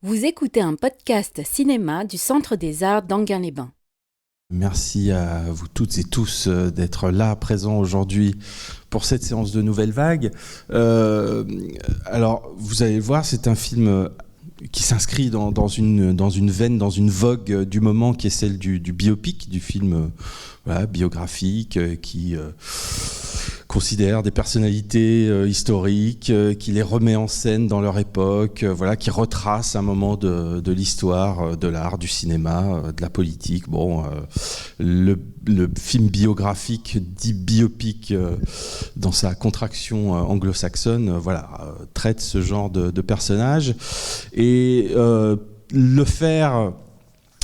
Vous écoutez un podcast cinéma du Centre des Arts d'Enghien-les-Bains. Merci à vous toutes et tous d'être là, présents aujourd'hui pour cette séance de Nouvelle Vague. Alors, vous allez le voir, c'est un film qui s'inscrit dans une veine, dans une vogue du moment qui est celle du biopic, du film biographique qui considère des personnalités historiques, qui les remet en scène dans leur époque, qui retrace un moment de l'histoire, de l'art, du cinéma, de la politique. Le film biographique dit biopic dans sa contraction anglo-saxonne, traite ce genre de personnages. Et le faire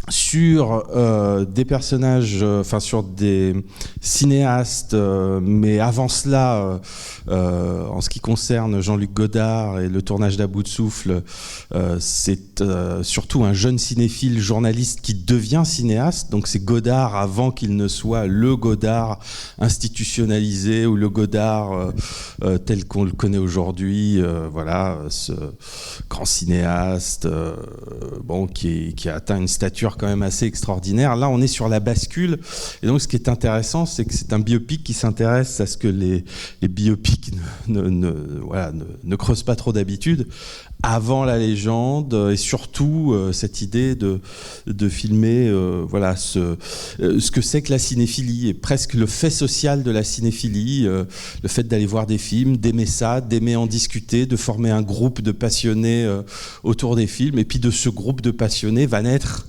sur des personnages, sur des cinéastes, mais avant cela, en ce qui concerne Jean-Luc Godard et le tournage d'À bout de souffle, c'est surtout un jeune cinéphile journaliste qui devient cinéaste. Donc c'est Godard avant qu'il ne soit le Godard institutionnalisé ou le Godard tel qu'on le connaît aujourd'hui. Ce grand cinéaste qui a atteint une stature quand même assez extraordinaire. Là, on est sur la bascule. Et donc, ce qui est intéressant, c'est que c'est un biopic qui s'intéresse à ce que les biopics ne creusent pas trop d'habitude, avant la légende, et surtout cette idée de filmer ce que c'est que la cinéphilie, et presque le fait social de la cinéphilie, le fait d'aller voir des films, d'aimer ça, d'aimer en discuter, de former un groupe de passionnés autour des films, et puis de ce groupe de passionnés va naître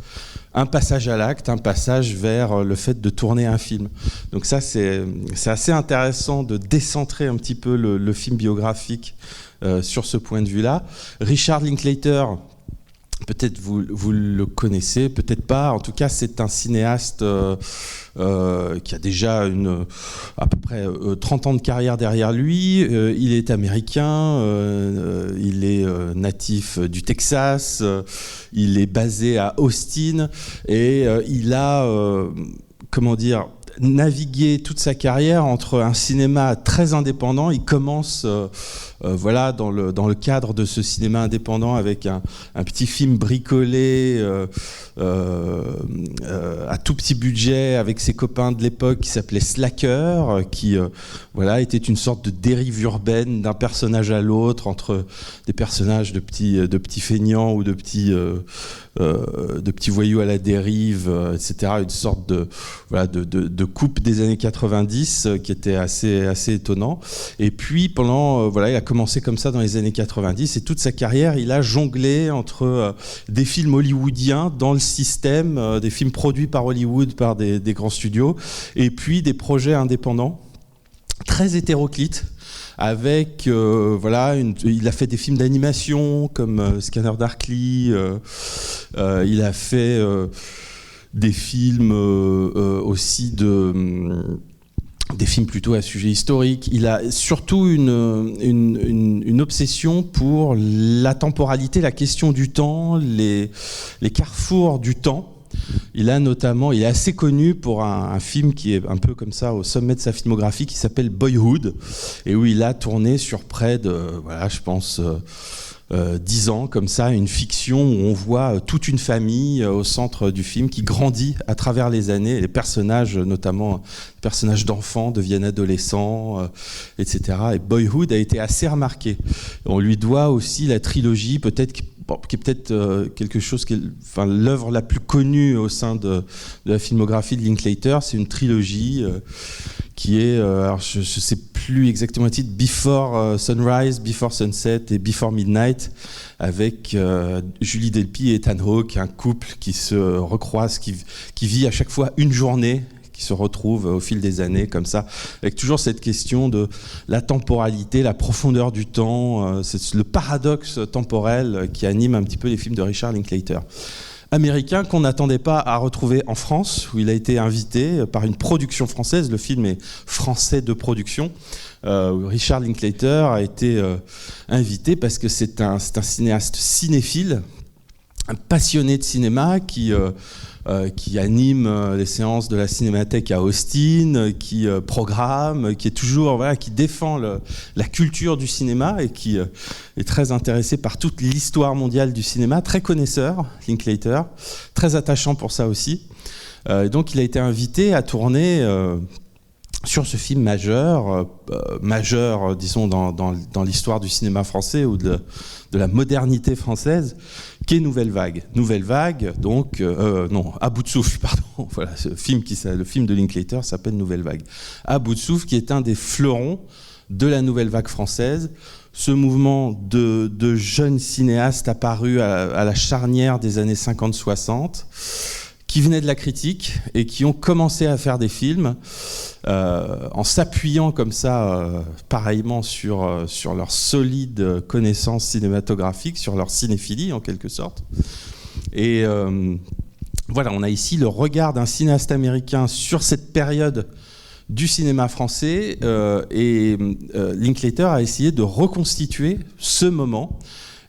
un passage à l'acte, un passage vers le fait de tourner un film. Donc ça, c'est assez intéressant de décentrer un petit peu le film biographique sur ce point de vue-là. Richard Linklater, peut-être vous le connaissez, peut-être pas. En tout cas, c'est un cinéaste qui a déjà à peu près 30 ans de carrière derrière lui. Il est américain, il est natif du Texas, il est basé à Austin et il a, navigué toute sa carrière entre un cinéma très indépendant. Il commence dans le cadre de ce cinéma indépendant avec un petit film bricolé à tout petit budget avec ses copains de l'époque qui s'appelait Slacker, qui était une sorte de dérive urbaine d'un personnage à l'autre, entre des personnages de petits feignants ou de petits voyous à la dérive, etc. Une sorte de coupe des années 90 qui était assez étonnant. Et puis il a commencé comme ça dans les années 90, et toute sa carrière il a jonglé entre des films hollywoodiens dans le système, des films produits par Hollywood, par des grands studios, et puis des projets indépendants très hétéroclites. Avec il a fait des films d'animation comme Scanner Darkly, il a fait des films aussi des films plutôt à sujet historique. Il a surtout une obsession pour la temporalité, la question du temps, les carrefours du temps. Il est assez connu pour un film qui est un peu comme ça au sommet de sa filmographie, qui s'appelle Boyhood, et où il a tourné sur près de, 10 ans, comme ça, une fiction où on voit toute une famille au centre du film qui grandit à travers les années. Les personnages, notamment les personnages d'enfants, deviennent adolescents, etc. Et Boyhood a été assez remarqué. On lui doit aussi la trilogie, qui est peut-être quelque chose l'œuvre la plus connue au sein de la filmographie de Linklater. C'est une trilogie qui est, je ne sais plus exactement le titre, Before Sunrise, Before Sunset et Before Midnight, avec Julie Delpy et Ethan Hawke, un couple qui se recroise, qui vit à chaque fois une journée, qui se retrouvent au fil des années comme ça, avec toujours cette question de la temporalité, la profondeur du temps, c'est le paradoxe temporel qui anime un petit peu les films de Richard Linklater. Américain qu'on n'attendait pas à retrouver en France, où il a été invité par une production française. Le film est français de production. Richard Linklater a été invité parce que c'est un cinéaste cinéphile un passionné de cinéma qui anime les séances de la Cinémathèque à Austin, qui programme, qui est toujours qui défend la culture du cinéma et qui est très intéressé par toute l'histoire mondiale du cinéma, très connaisseur, Linklater, très attachant pour ça aussi. Donc il a été invité à tourner sur ce film majeur, disons, dans l'histoire du cinéma français ou de la modernité française, qui est Nouvelle Vague. Nouvelle Vague, donc, À bout de souffle, pardon. Voilà, le film de Linklater s'appelle Nouvelle Vague. À bout de souffle, qui est un des fleurons de la Nouvelle Vague française, ce mouvement de jeunes cinéastes apparus à la charnière des années 50-60, qui venaient de la critique et qui ont commencé à faire des films en s'appuyant comme ça, pareillement sur leur solide connaissance cinématographique, sur leur cinéphilie en quelque sorte. Et voilà, on a ici le regard d'un cinéaste américain sur cette période du cinéma français et Linklater a essayé de reconstituer ce moment.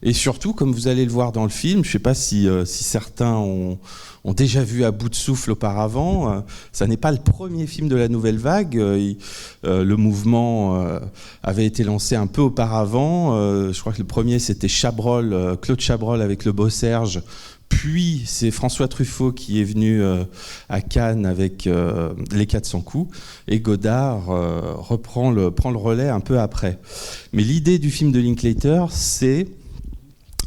Et surtout, comme vous allez le voir dans le film, je ne sais pas si certains ont déjà vu À bout de souffle auparavant. Ça n'est pas le premier film de la Nouvelle Vague. Le mouvement avait été lancé un peu auparavant. Je crois que le premier, c'était Claude Chabrol avec Le Beau Serge. Puis, c'est François Truffaut qui est venu à Cannes avec Les 400 coups. Et Godard prend le relais un peu après. Mais l'idée du film de Linklater, c'est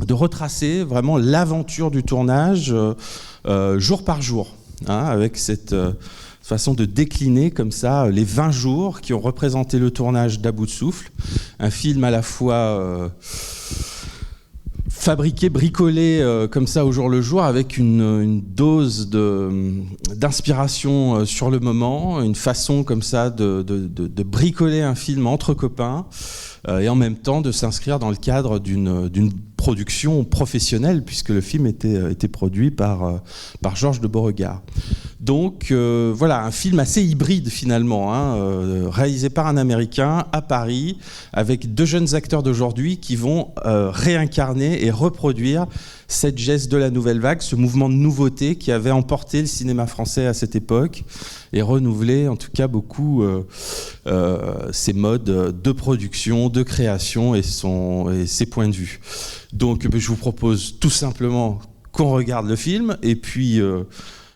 de retracer vraiment l'aventure du tournage jour par jour, avec cette façon de décliner comme ça les 20 jours qui ont représenté le tournage d'À bout de souffle, un film à la fois fabriqué, bricolé comme ça au jour le jour, avec une dose d'inspiration sur le moment, une façon comme ça de bricoler un film entre copains, et en même temps de s'inscrire dans le cadre d'une production professionnelle, puisque le film était produit par Georges de Beauregard. Donc voilà, un film assez hybride finalement, réalisé par un Américain à Paris, avec deux jeunes acteurs d'aujourd'hui qui vont réincarner et reproduire cette geste de la Nouvelle Vague, ce mouvement de nouveauté qui avait emporté le cinéma français à cette époque et renouvelé en tout cas beaucoup ses modes de production, de création et ses points de vue. Donc je vous propose tout simplement qu'on regarde le film et puis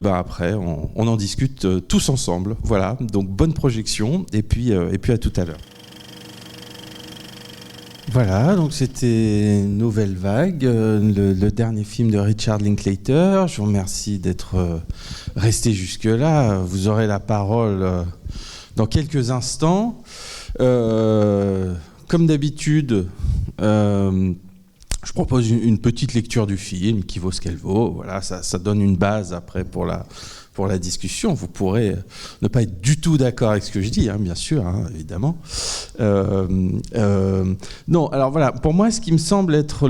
après on en discute tous ensemble. Voilà, donc bonne projection et puis à tout à l'heure. Voilà, donc c'était Nouvelle Vague, le dernier film de Richard Linklater. Je vous remercie d'être resté jusque-là. Vous aurez la parole dans quelques instants. Comme d'habitude, je propose une petite lecture du film qui vaut ce qu'elle vaut. Voilà, ça donne une base après pour la discussion. Vous pourrez ne pas être du tout d'accord avec ce que je dis, bien sûr, évidemment. Non, alors voilà, pour moi, ce qui me semble être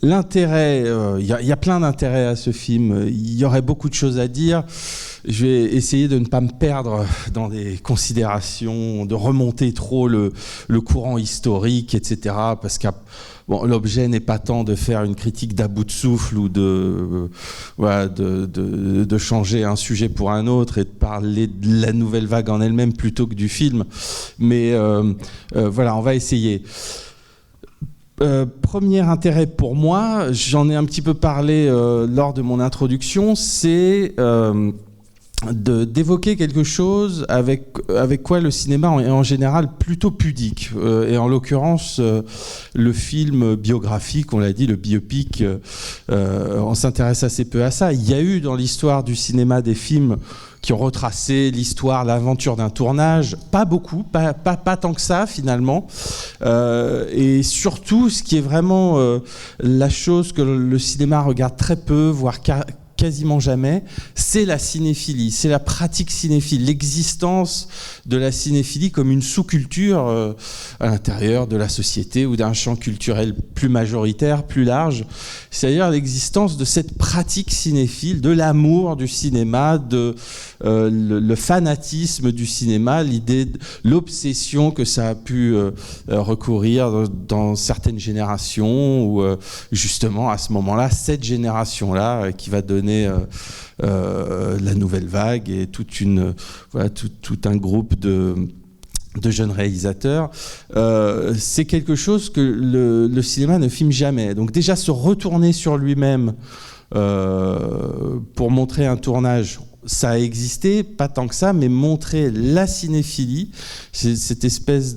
l'intérêt, il y a plein d'intérêts à ce film, il y aurait beaucoup de choses à dire. Je vais essayer de ne pas me perdre dans des considérations, de remonter trop le courant historique, etc. Parce que l'objet n'est pas tant de faire une critique d'à bout de souffle ou de changer un sujet pour un autre et de parler de la Nouvelle Vague en elle-même plutôt que du film. Mais voilà, on va essayer. Premier intérêt pour moi, j'en ai un petit peu parlé lors de mon introduction, c'est d'évoquer quelque chose avec quoi le cinéma est en général plutôt pudique. Et en l'occurrence, le film biographique, on l'a dit, le biopic, on s'intéresse assez peu à ça. Il y a eu dans l'histoire du cinéma des films qui ont retracé l'histoire, l'aventure d'un tournage. Pas beaucoup, pas tant que ça finalement. Et surtout, ce qui est vraiment la chose que le cinéma regarde très peu, voire quasiment jamais, c'est la cinéphilie, c'est la pratique cinéphile, l'existence de la cinéphilie comme une sous-culture à l'intérieur de la société ou d'un champ culturel plus majoritaire, plus large. C'est-à-dire l'existence de cette pratique cinéphile, de l'amour du cinéma, de le fanatisme du cinéma, l'idée, l'obsession que ça a pu recourir dans certaines générations, ou justement à ce moment-là, cette génération-là qui va donner la nouvelle vague et tout un groupe de jeunes réalisateurs. C'est quelque chose que le cinéma ne filme jamais. Donc déjà, se retourner sur lui-même pour montrer un tournage, ça a existé, pas tant que ça, mais montrer la cinéphilie, c'est cette espèce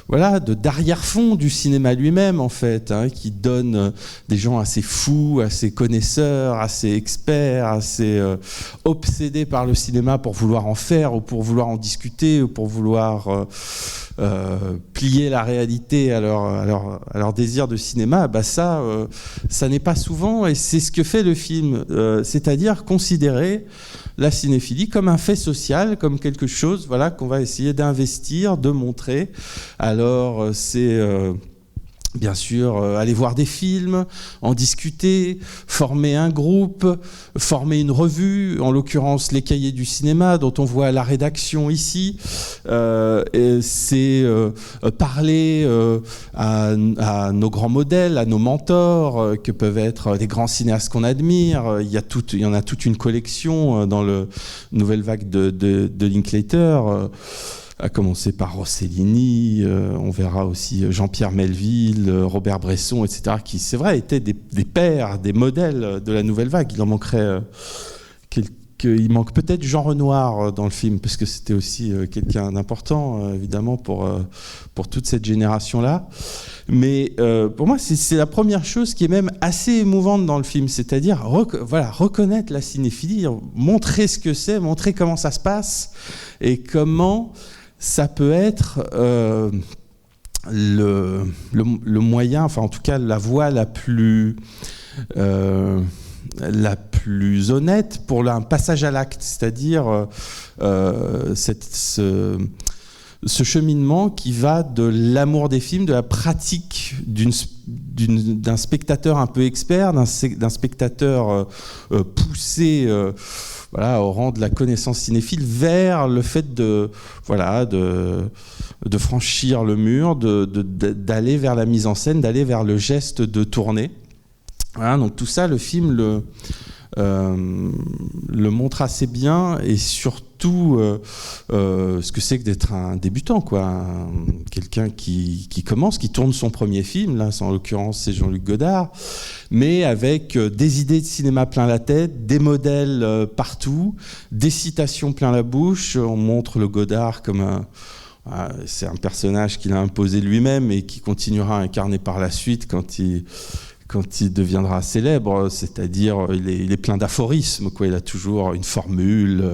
d'arrière-fond du cinéma lui-même, en fait, qui donne des gens assez fous, assez connaisseurs, assez experts, assez obsédés par le cinéma pour vouloir en faire, ou pour vouloir en discuter, ou pour vouloir plier la réalité à leur désir de cinéma. Ça n'est pas souvent, et c'est ce que fait le film, c'est-à-dire considérer la cinéphilie comme un fait social, comme quelque chose qu'on va essayer d'investir, de montrer. Alors c'est bien sûr aller voir des films, en discuter, former un groupe, former une revue, en l'occurrence les Cahiers du cinéma dont on voit la rédaction ici. C'est parler à nos grands modèles, à nos mentors, que peuvent être les grands cinéastes qu'on admire. Il y en a toute une collection dans le Nouvelle Vague de Linklater, à commencer par Rossellini, on verra aussi Jean-Pierre Melville, Robert Bresson, etc., qui, c'est vrai, étaient des pères, des modèles de la Nouvelle Vague. Il en manquerait il manque peut-être Jean Renoir dans le film, parce que c'était aussi quelqu'un d'important, évidemment, pour toute cette génération-là. Mais pour moi, c'est la première chose qui est même assez émouvante dans le film, c'est-à-dire reconnaître la cinéphilie, montrer ce que c'est, montrer comment ça se passe, et comment ça peut être le moyen, enfin en tout cas la voie la plus honnête pour un passage à l'acte, c'est-à-dire ce cheminement qui va de l'amour des films, de la pratique d'un spectateur un peu expert, d'un spectateur poussé au rang de la connaissance cinéphile, vers le fait de franchir le mur, d'aller vers la mise en scène, d'aller vers le geste de tourner. Voilà, donc tout ça, le film le montre assez bien, et surtout ce que c'est que d'être un débutant, quelqu'un qui commence, qui tourne son premier film, là, en l'occurrence c'est Jean-Luc Godard, mais avec des idées de cinéma plein la tête, des modèles partout, des citations plein la bouche. On montre le Godard comme c'est un personnage qu'il a imposé lui-même et qui continuera à incarner par la suite quand il deviendra célèbre, c'est-à-dire il est plein d'aphorismes, il a toujours une formule,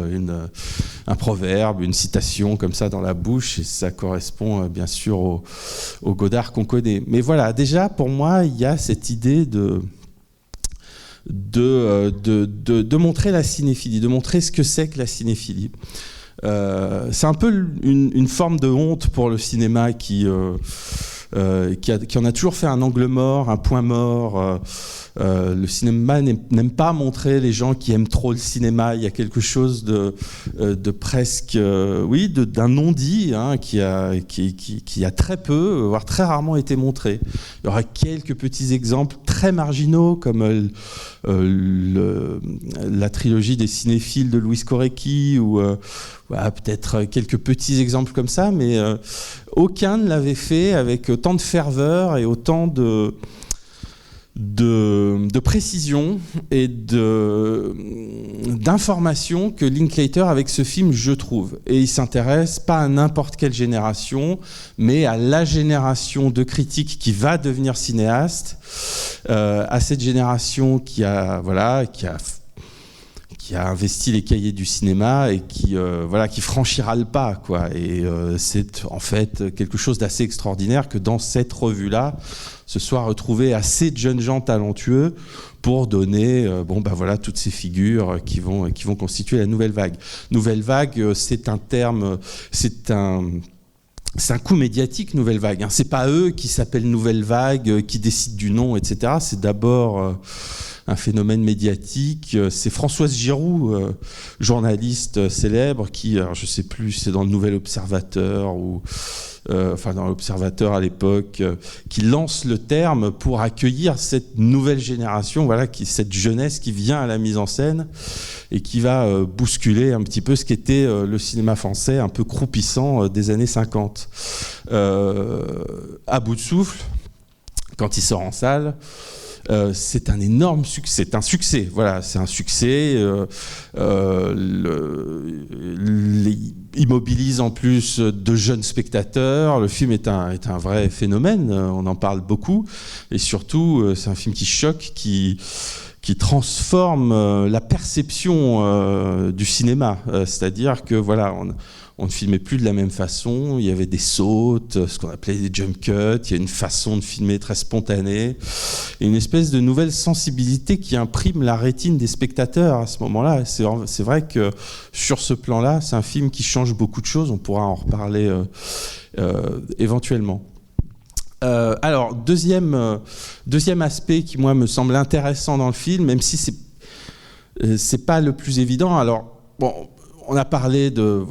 un proverbe, une citation comme ça dans la bouche, et ça correspond bien sûr au Godard qu'on connaît. Mais voilà, déjà pour moi, il y a cette idée de montrer la cinéphilie, de montrer ce que c'est que la cinéphilie. C'est un peu une forme de honte pour le cinéma qui en a toujours fait un angle mort, un point mort. Le cinéma n'aime pas montrer les gens qui aiment trop le cinéma. Il y a quelque chose de presque, d'un non-dit, qui a très peu, voire très rarement été montré. Il y aura quelques petits exemples très marginaux, comme la trilogie des cinéphiles de Luis Correcchi, ou peut-être quelques petits exemples comme ça, mais aucun ne l'avait fait avec autant de ferveur et autant de précision et d'information que Linklater avec ce film, je trouve. Et il s'intéresse pas à n'importe quelle génération, mais à la génération de critiques qui va devenir cinéaste, à cette génération qui a investi les cahiers du cinéma et qui franchira le pas, quoi. Et c'est en fait quelque chose d'assez extraordinaire que dans cette revue-là se soient retrouvés assez de jeunes gens talentueux pour donner toutes ces figures qui vont constituer la nouvelle vague. Nouvelle vague, c'est un terme, c'est un coup médiatique, Nouvelle Vague. Hein. C'est pas eux qui s'appellent Nouvelle Vague, qui décident du nom, etc. C'est d'abord un phénomène médiatique. C'est Françoise Giroud, journaliste célèbre, qui, alors je sais plus, c'est dans le Nouvel Observateur ou dans l'Observateur à l'époque, qui lance le terme pour accueillir cette nouvelle génération, cette jeunesse qui vient à la mise en scène et qui va bousculer un petit peu ce qu'était le cinéma français un peu croupissant des années 50. À bout de souffle, quand il sort en salle, c'est un énorme succès, c'est un succès, c'est un succès. Il mobilise en plus de jeunes spectateurs. Le film est un vrai phénomène, on en parle beaucoup, et surtout c'est un film qui choque, qui transforme la perception du cinéma, c'est-à-dire que on ne filmait plus de la même façon, il y avait des sautes, ce qu'on appelait des jump cuts, il y a une façon de filmer très spontanée, et une espèce de nouvelle sensibilité qui imprime la rétine des spectateurs à ce moment-là. C'est vrai que sur ce plan-là, c'est un film qui change beaucoup de choses, on pourra en reparler éventuellement. Alors, deuxième aspect qui, moi, me semble intéressant dans le film, même si c'est pas le plus évident. Alors, bon, on a parlé de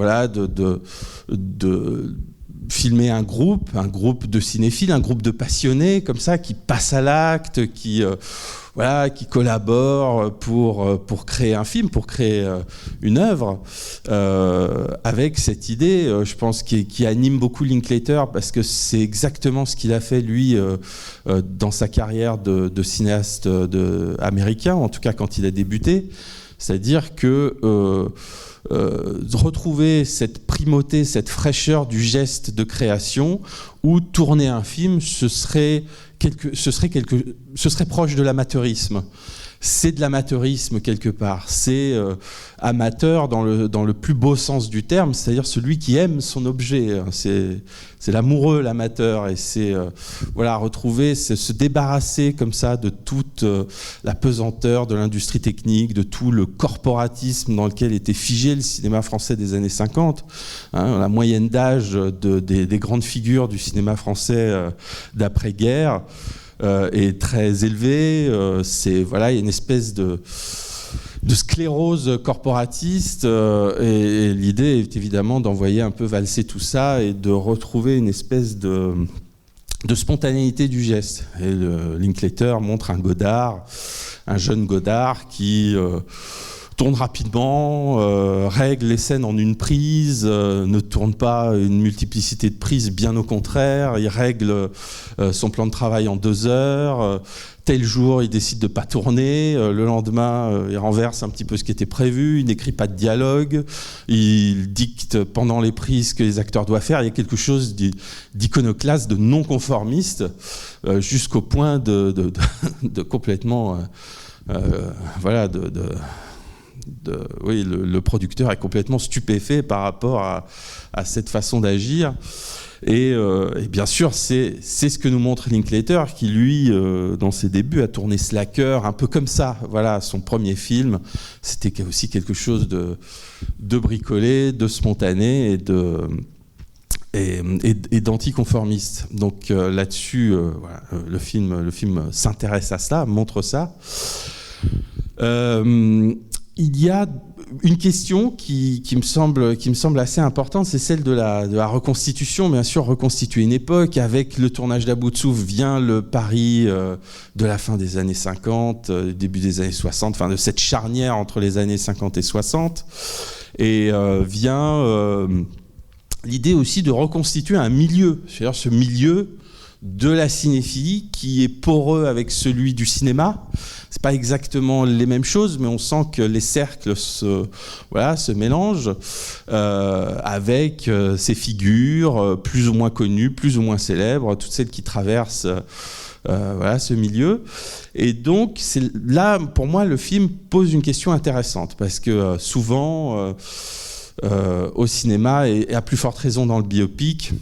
filmer un groupe de cinéphiles, un groupe de passionnés comme ça qui passent à l'acte, qui collaborent pour créer un film, pour créer une œuvre, avec cette idée, je pense, qui anime beaucoup Linklater, parce que c'est exactement ce qu'il a fait lui dans sa carrière de cinéaste américain, en tout cas quand il a débuté, c'est-à-dire que retrouver cette primauté, cette fraîcheur du geste de création, où tourner un film, ce serait proche de l'amateurisme. C'est de l'amateurisme quelque part. C'est amateur dans le plus beau sens du terme, c'est-à-dire celui qui aime son objet. C'est l'amoureux, l'amateur, et c'est retrouver, se débarrasser comme ça de toute la pesanteur de l'industrie technique, de tout le corporatisme dans lequel était figé le cinéma français des années 50. La moyenne d'âge des grandes figures du cinéma français d'après-guerre est très élevé. Il y a une espèce de sclérose corporatiste, et l'idée est évidemment d'envoyer un peu valser tout ça et de retrouver une espèce de spontanéité du geste. Et Linklater montre un jeune Godard qui tourne rapidement, règle les scènes en une prise, ne tourne pas une multiplicité de prises, bien au contraire. Il règle son plan de travail en 2 heures. Tel jour, il décide de ne pas tourner. Le lendemain, il renverse un petit peu ce qui était prévu. Il n'écrit pas de dialogue. Il dicte pendant les prises ce que les acteurs doivent faire. Il y a quelque chose d'iconoclaste, de non-conformiste, jusqu'au point de complètement... le producteur est complètement stupéfait par rapport à cette façon d'agir. Et bien sûr, c'est ce que nous montre Linklater, qui lui, dans ses débuts, a tourné Slacker, un peu comme ça. Son premier film, c'était aussi quelque chose de bricolé, de spontané et d'anticonformiste. Donc là-dessus, le film s'intéresse à ça, montre ça. Il y a une question qui me semble assez importante, c'est celle de la reconstitution. Bien sûr, reconstituer une époque. Avec le tournage d'À bout de souffle vient le Paris de la fin des années 50, début des années 60, de cette charnière entre les années 50 et 60. Et vient l'idée aussi de reconstituer un milieu, c'est-à-dire ce milieu de la cinéphilie qui est poreux avec celui du cinéma. C'est pas exactement les mêmes choses, mais on sent que les cercles se mélangent avec ces figures plus ou moins connues, plus ou moins célèbres, toutes celles qui traversent voilà, ce milieu. Et donc, là, pour moi, le film pose une question intéressante, parce que souvent, au cinéma, et à plus forte raison dans le biopic,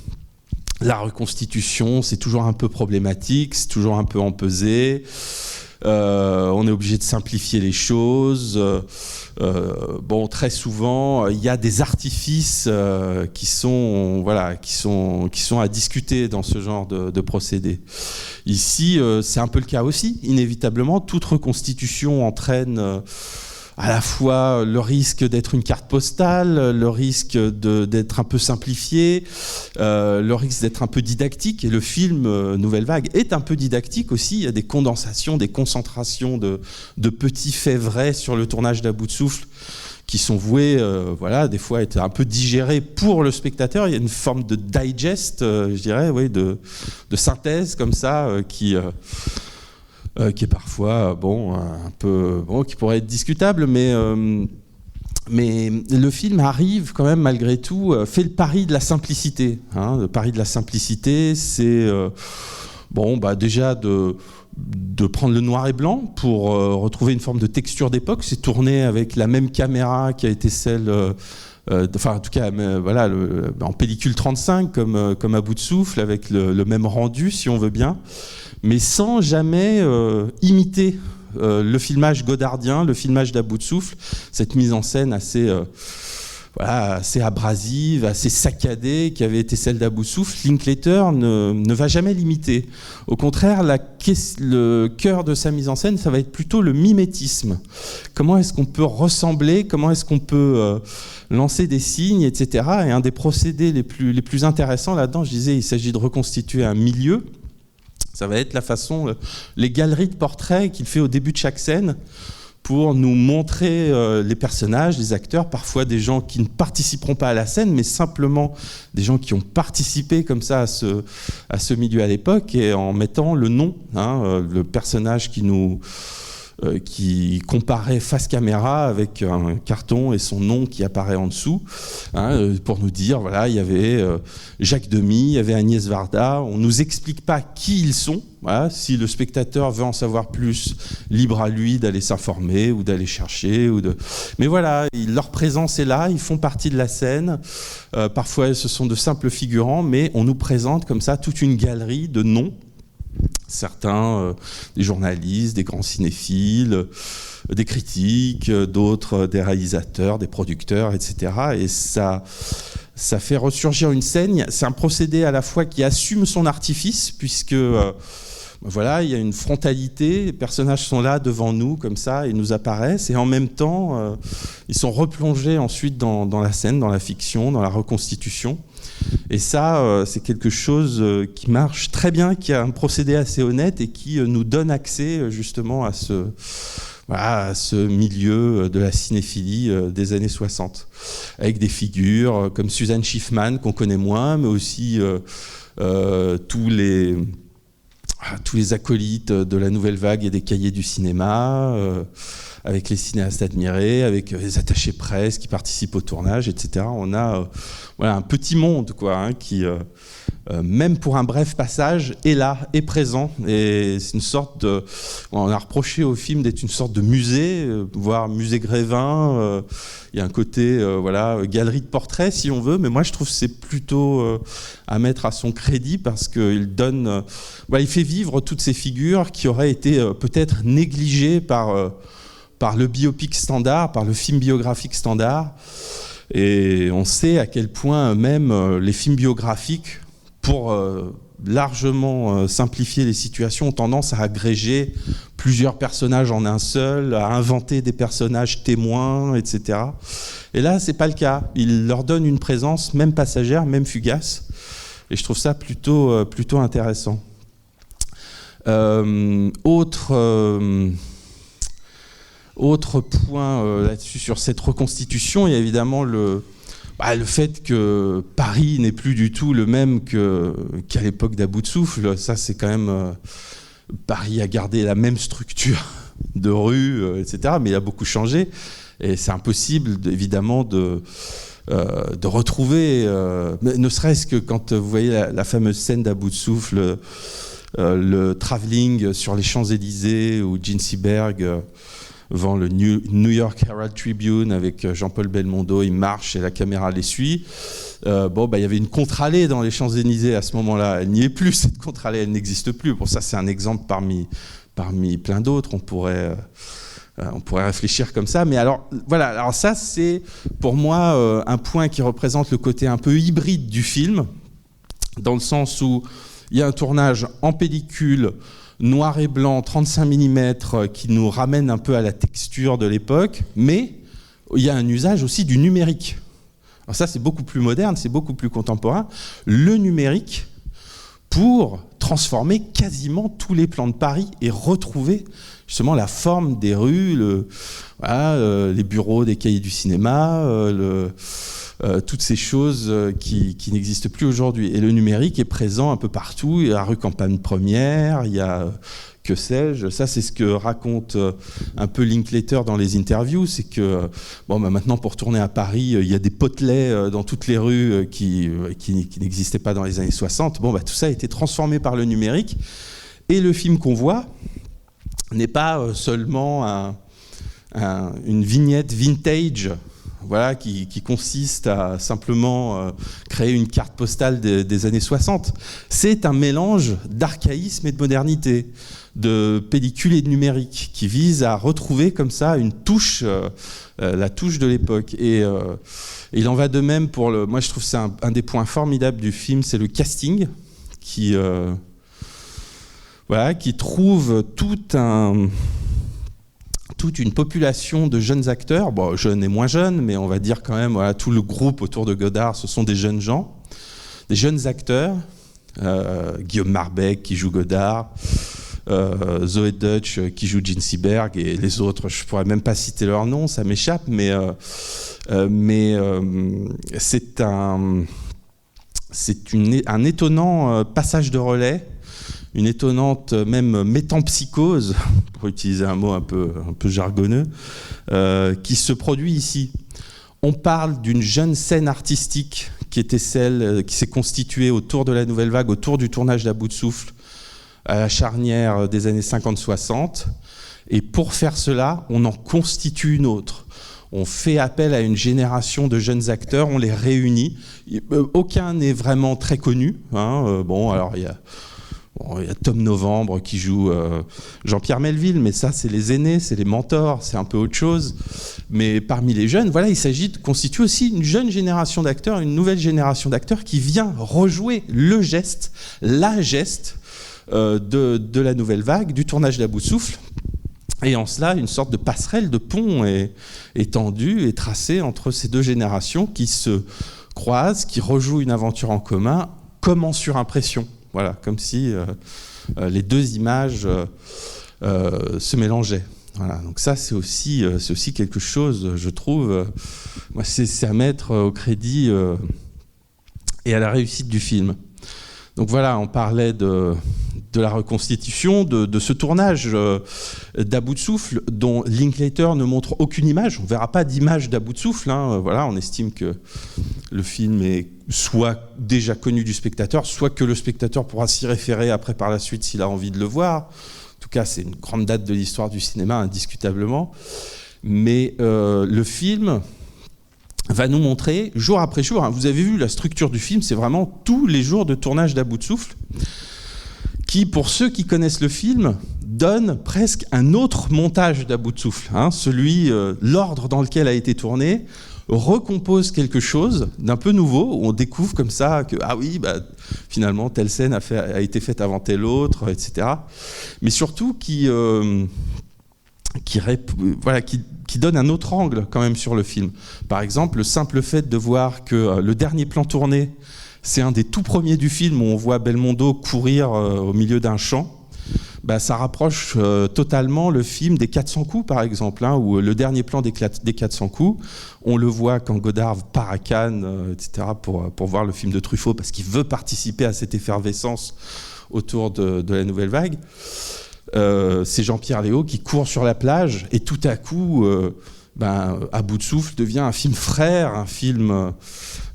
la reconstitution, c'est toujours un peu problématique, c'est toujours un peu empesé. On est obligé de simplifier les choses. Bon, très souvent, il y a des artifices qui sont à discuter dans ce genre de procédé. Ici, c'est un peu le cas aussi. Inévitablement, toute reconstitution entraîne à la fois le risque d'être une carte postale, le risque d'être un peu simplifié, le risque d'être un peu didactique. Et le film Nouvelle Vague est un peu didactique aussi. Il y a des condensations, des concentrations de petits faits vrais sur le tournage d'À bout de souffle qui sont voués, des fois, à être un peu digérés pour le spectateur. Il y a une forme de digest, je dirais, oui, de synthèse comme ça, qui est parfois un peu qui pourrait être discutable, mais le film arrive quand même malgré tout, fait le pari de la simplicité. Le pari de la simplicité, c'est déjà de prendre le noir et blanc pour retrouver une forme de texture d'époque. C'est tourné avec la même caméra qui a été celle en tout cas, en pellicule 35 comme À bout de souffle, avec le même rendu, si on veut bien, mais sans jamais imiter le filmage godardien, le filmage d'À bout de souffle, cette mise en scène assez abrasive, assez saccadée, qui avait été celle d'À bout de souffle. Linklater ne va jamais l'imiter. Au contraire, le cœur de sa mise en scène, ça va être plutôt le mimétisme. Comment est-ce qu'on peut ressembler, comment est-ce qu'on peut lancer des signes, etc. Et un des procédés les plus intéressants là-dedans, je disais, il s'agit de reconstituer un milieu. Ça va être la façon, les galeries de portraits qu'il fait au début de chaque scène pour nous montrer les personnages, les acteurs, parfois des gens qui ne participeront pas à la scène, mais simplement des gens qui ont participé comme ça à ce milieu à l'époque, et en mettant le nom, le personnage qui comparait face caméra avec un carton et son nom qui apparaît en dessous, pour nous dire, voilà, il y avait Jacques Demy, il y avait Agnès Varda. On nous explique pas qui ils sont. Voilà, si le spectateur veut en savoir plus, libre à lui d'aller s'informer ou d'aller chercher. Mais voilà, leur présence est là, ils font partie de la scène. Parfois, ce sont de simples figurants, mais on nous présente comme ça toute une galerie de noms. Certains des journalistes, des grands cinéphiles, des critiques, d'autres des réalisateurs, des producteurs, etc. Et ça fait ressurgir une scène. C'est un procédé à la fois qui assume son artifice, puisque il y a une frontalité, les personnages sont là devant nous comme ça, ils nous apparaissent, et en même temps ils sont replongés ensuite dans la scène, dans la fiction, dans la reconstitution. Et ça, c'est quelque chose qui marche très bien, qui a un procédé assez honnête et qui nous donne accès justement à ce milieu de la cinéphilie des années 60, avec des figures comme Suzanne Schiffman, qu'on connaît moins, mais aussi tous les acolytes de la Nouvelle Vague et des Cahiers du cinéma, avec les cinéastes admirés, avec les attachés presse qui participent au tournage, etc. On a un petit monde, qui, même pour un bref passage, est là, est présent. Et c'est une sorte de... On a reproché au film d'être une sorte de musée, voire musée Grévin. Il y a un côté, galerie de portraits, si on veut. Mais moi, je trouve que c'est plutôt à mettre à son crédit, parce qu'il donne... il fait vivre toutes ces figures qui auraient été peut-être négligées par le biopic standard, par le film biographique standard. Et on sait à quel point même les films biographiques, pour largement simplifier les situations, ont tendance à agréger plusieurs personnages en un seul, à inventer des personnages témoins, etc. Et là, c'est pas le cas. Il leur donne une présence, même passagère, même fugace. Et je trouve ça plutôt intéressant. Autre point là-dessus, sur cette reconstitution, il y a évidemment le fait que Paris n'est plus du tout le même qu'à l'époque d'À bout de souffle. Ça, c'est quand même... Paris a gardé la même structure de rue, etc., mais il a beaucoup changé. Et c'est impossible, évidemment, de retrouver... ne serait-ce que quand vous voyez la fameuse scène d'À bout de souffle... le travelling sur les Champs-Élysées où Gene Seberg vend le New York Herald Tribune avec Jean-Paul Belmondo, il marche et la caméra les suit. Il y avait une contre-allée dans les Champs-Élysées à ce moment-là. Elle n'y est plus, cette contre-allée, elle n'existe plus. Pour ça, c'est un exemple parmi plein d'autres. On pourrait réfléchir comme ça. Mais alors, voilà. Alors ça, c'est pour moi un point qui représente le côté un peu hybride du film, dans le sens où il y a un tournage en pellicule, noir et blanc, 35 mm, qui nous ramène un peu à la texture de l'époque, mais il y a un usage aussi du numérique. Alors ça, c'est beaucoup plus moderne, c'est beaucoup plus contemporain. Le numérique pour transformer quasiment tous les plans de Paris et retrouver justement la forme des rues, les bureaux des cahiers du cinéma, toutes ces choses qui n'existent plus aujourd'hui. Et le numérique est présent un peu partout. Il y a la rue Campagne Première, il y a que sais-je. Ça, c'est ce que raconte un peu Linklater dans les interviews. C'est que maintenant, pour tourner à Paris, il y a des potelets dans toutes les rues qui n'existaient pas dans les années 60. Tout ça a été transformé par le numérique. Et le film qu'on voit n'est pas seulement une vignette vintage, voilà, qui consiste à simplement créer une carte postale des années 60. C'est un mélange d'archaïsme et de modernité, de pellicule et de numérique, qui vise à retrouver comme ça une touche, la touche de l'époque. Et il en va de même pour moi je trouve que c'est un des points formidables du film, c'est le casting qui trouve toute une population de jeunes acteurs, jeunes et moins jeunes, mais on va dire quand même, tout le groupe autour de Godard, ce sont des jeunes gens, des jeunes acteurs, Guillaume Marbeck qui joue Godard, Zoé Deutch qui joue Gene Seberg, et les autres, je ne pourrais même pas citer leur nom, ça m'échappe, mais c'est un étonnant passage de relais, une étonnante même métampsychose, pour utiliser un mot un peu jargonneux, qui se produit ici. On parle d'une jeune scène artistique qui était celle qui s'est constituée autour de la Nouvelle Vague, autour du tournage d'À bout de souffle, à la charnière des années 50-60. Et pour faire cela, on en constitue une autre. On fait appel à une génération de jeunes acteurs, on les réunit. Aucun n'est vraiment très connu. Alors il y a Tom Novembre qui joue Jean-Pierre Melville, mais ça, c'est les aînés, c'est les mentors, c'est un peu autre chose. Mais parmi les jeunes, il s'agit de constituer aussi une jeune génération d'acteurs, une nouvelle génération d'acteurs qui vient rejouer le geste, la geste de la Nouvelle Vague, du tournage d'À bout de souffle. Et en cela, une sorte de passerelle, de pont est tendue et tracée entre ces deux générations qui se croisent, qui rejouent une aventure en commun, comme en surimpression. Voilà, comme si les deux images se mélangeaient. Voilà, donc ça, c'est aussi quelque chose, je trouve, c'est à mettre au crédit et à la réussite du film. Donc voilà, on parlait de la reconstitution, de ce tournage d'À bout de souffle, dont Linklater ne montre aucune image. On ne verra pas d'image d'À bout de souffle. On estime que le film est soit déjà connu du spectateur, soit que le spectateur pourra s'y référer après par la suite s'il a envie de le voir. En tout cas, c'est une grande date de l'histoire du cinéma, indiscutablement. Mais le film va nous montrer, jour après jour, vous avez vu la structure du film, c'est vraiment tous les jours de tournage d'À bout de souffle, qui, pour ceux qui connaissent le film, donne presque un autre montage d'À bout de souffle. L'ordre dans lequel a été tourné recompose quelque chose d'un peu nouveau, où on découvre comme ça que, finalement, telle scène a été faite avant telle autre, etc. Mais surtout qui donne un autre angle quand même sur le film. Par exemple, le simple fait de voir que le dernier plan tourné, c'est un des tout premiers du film où on voit Belmondo courir au milieu d'un champ, ça rapproche totalement le film des 400 coups, par exemple, où le dernier plan des 400 coups, on le voit quand Godard part à Cannes, etc., pour voir le film de Truffaut, parce qu'il veut participer à cette effervescence autour de la Nouvelle Vague. C'est Jean-Pierre Léaud qui court sur la plage et tout à coup, À bout de souffle devient un film frère, un film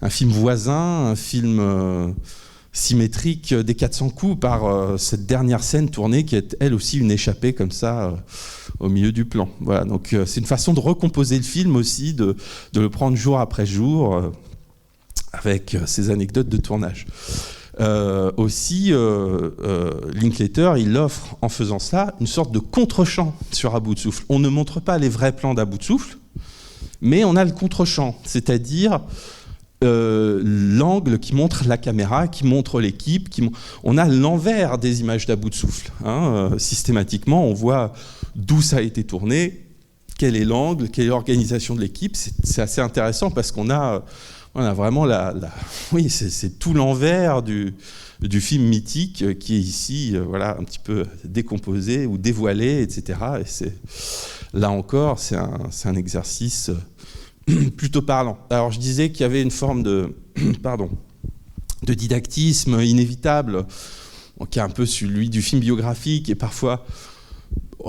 voisin, un film symétrique des 400 coups par cette dernière scène tournée qui est elle aussi une échappée comme ça au milieu du plan. Voilà, donc c'est une façon de recomposer le film aussi, de le prendre jour après jour avec ces anecdotes de tournage. Aussi, Linklater, il offre en faisant ça une sorte de contre-champ sur À bout de souffle. On ne montre pas les vrais plans d'À bout de souffle, mais on a le contre-champ, c'est-à-dire l'angle qui montre la caméra, qui montre l'équipe, on a l'envers des images d'À bout de souffle. Systématiquement, on voit d'où ça a été tourné, quel est l'angle, quelle est l'organisation de l'équipe. C'est assez intéressant parce qu'on a vraiment oui, c'est tout l'envers du film mythique qui est ici, un petit peu décomposé ou dévoilé, etc. Et là encore, c'est un exercice plutôt parlant. Alors je disais qu'il y avait une forme de didactisme inévitable, qui est un peu celui du film biographique, et parfois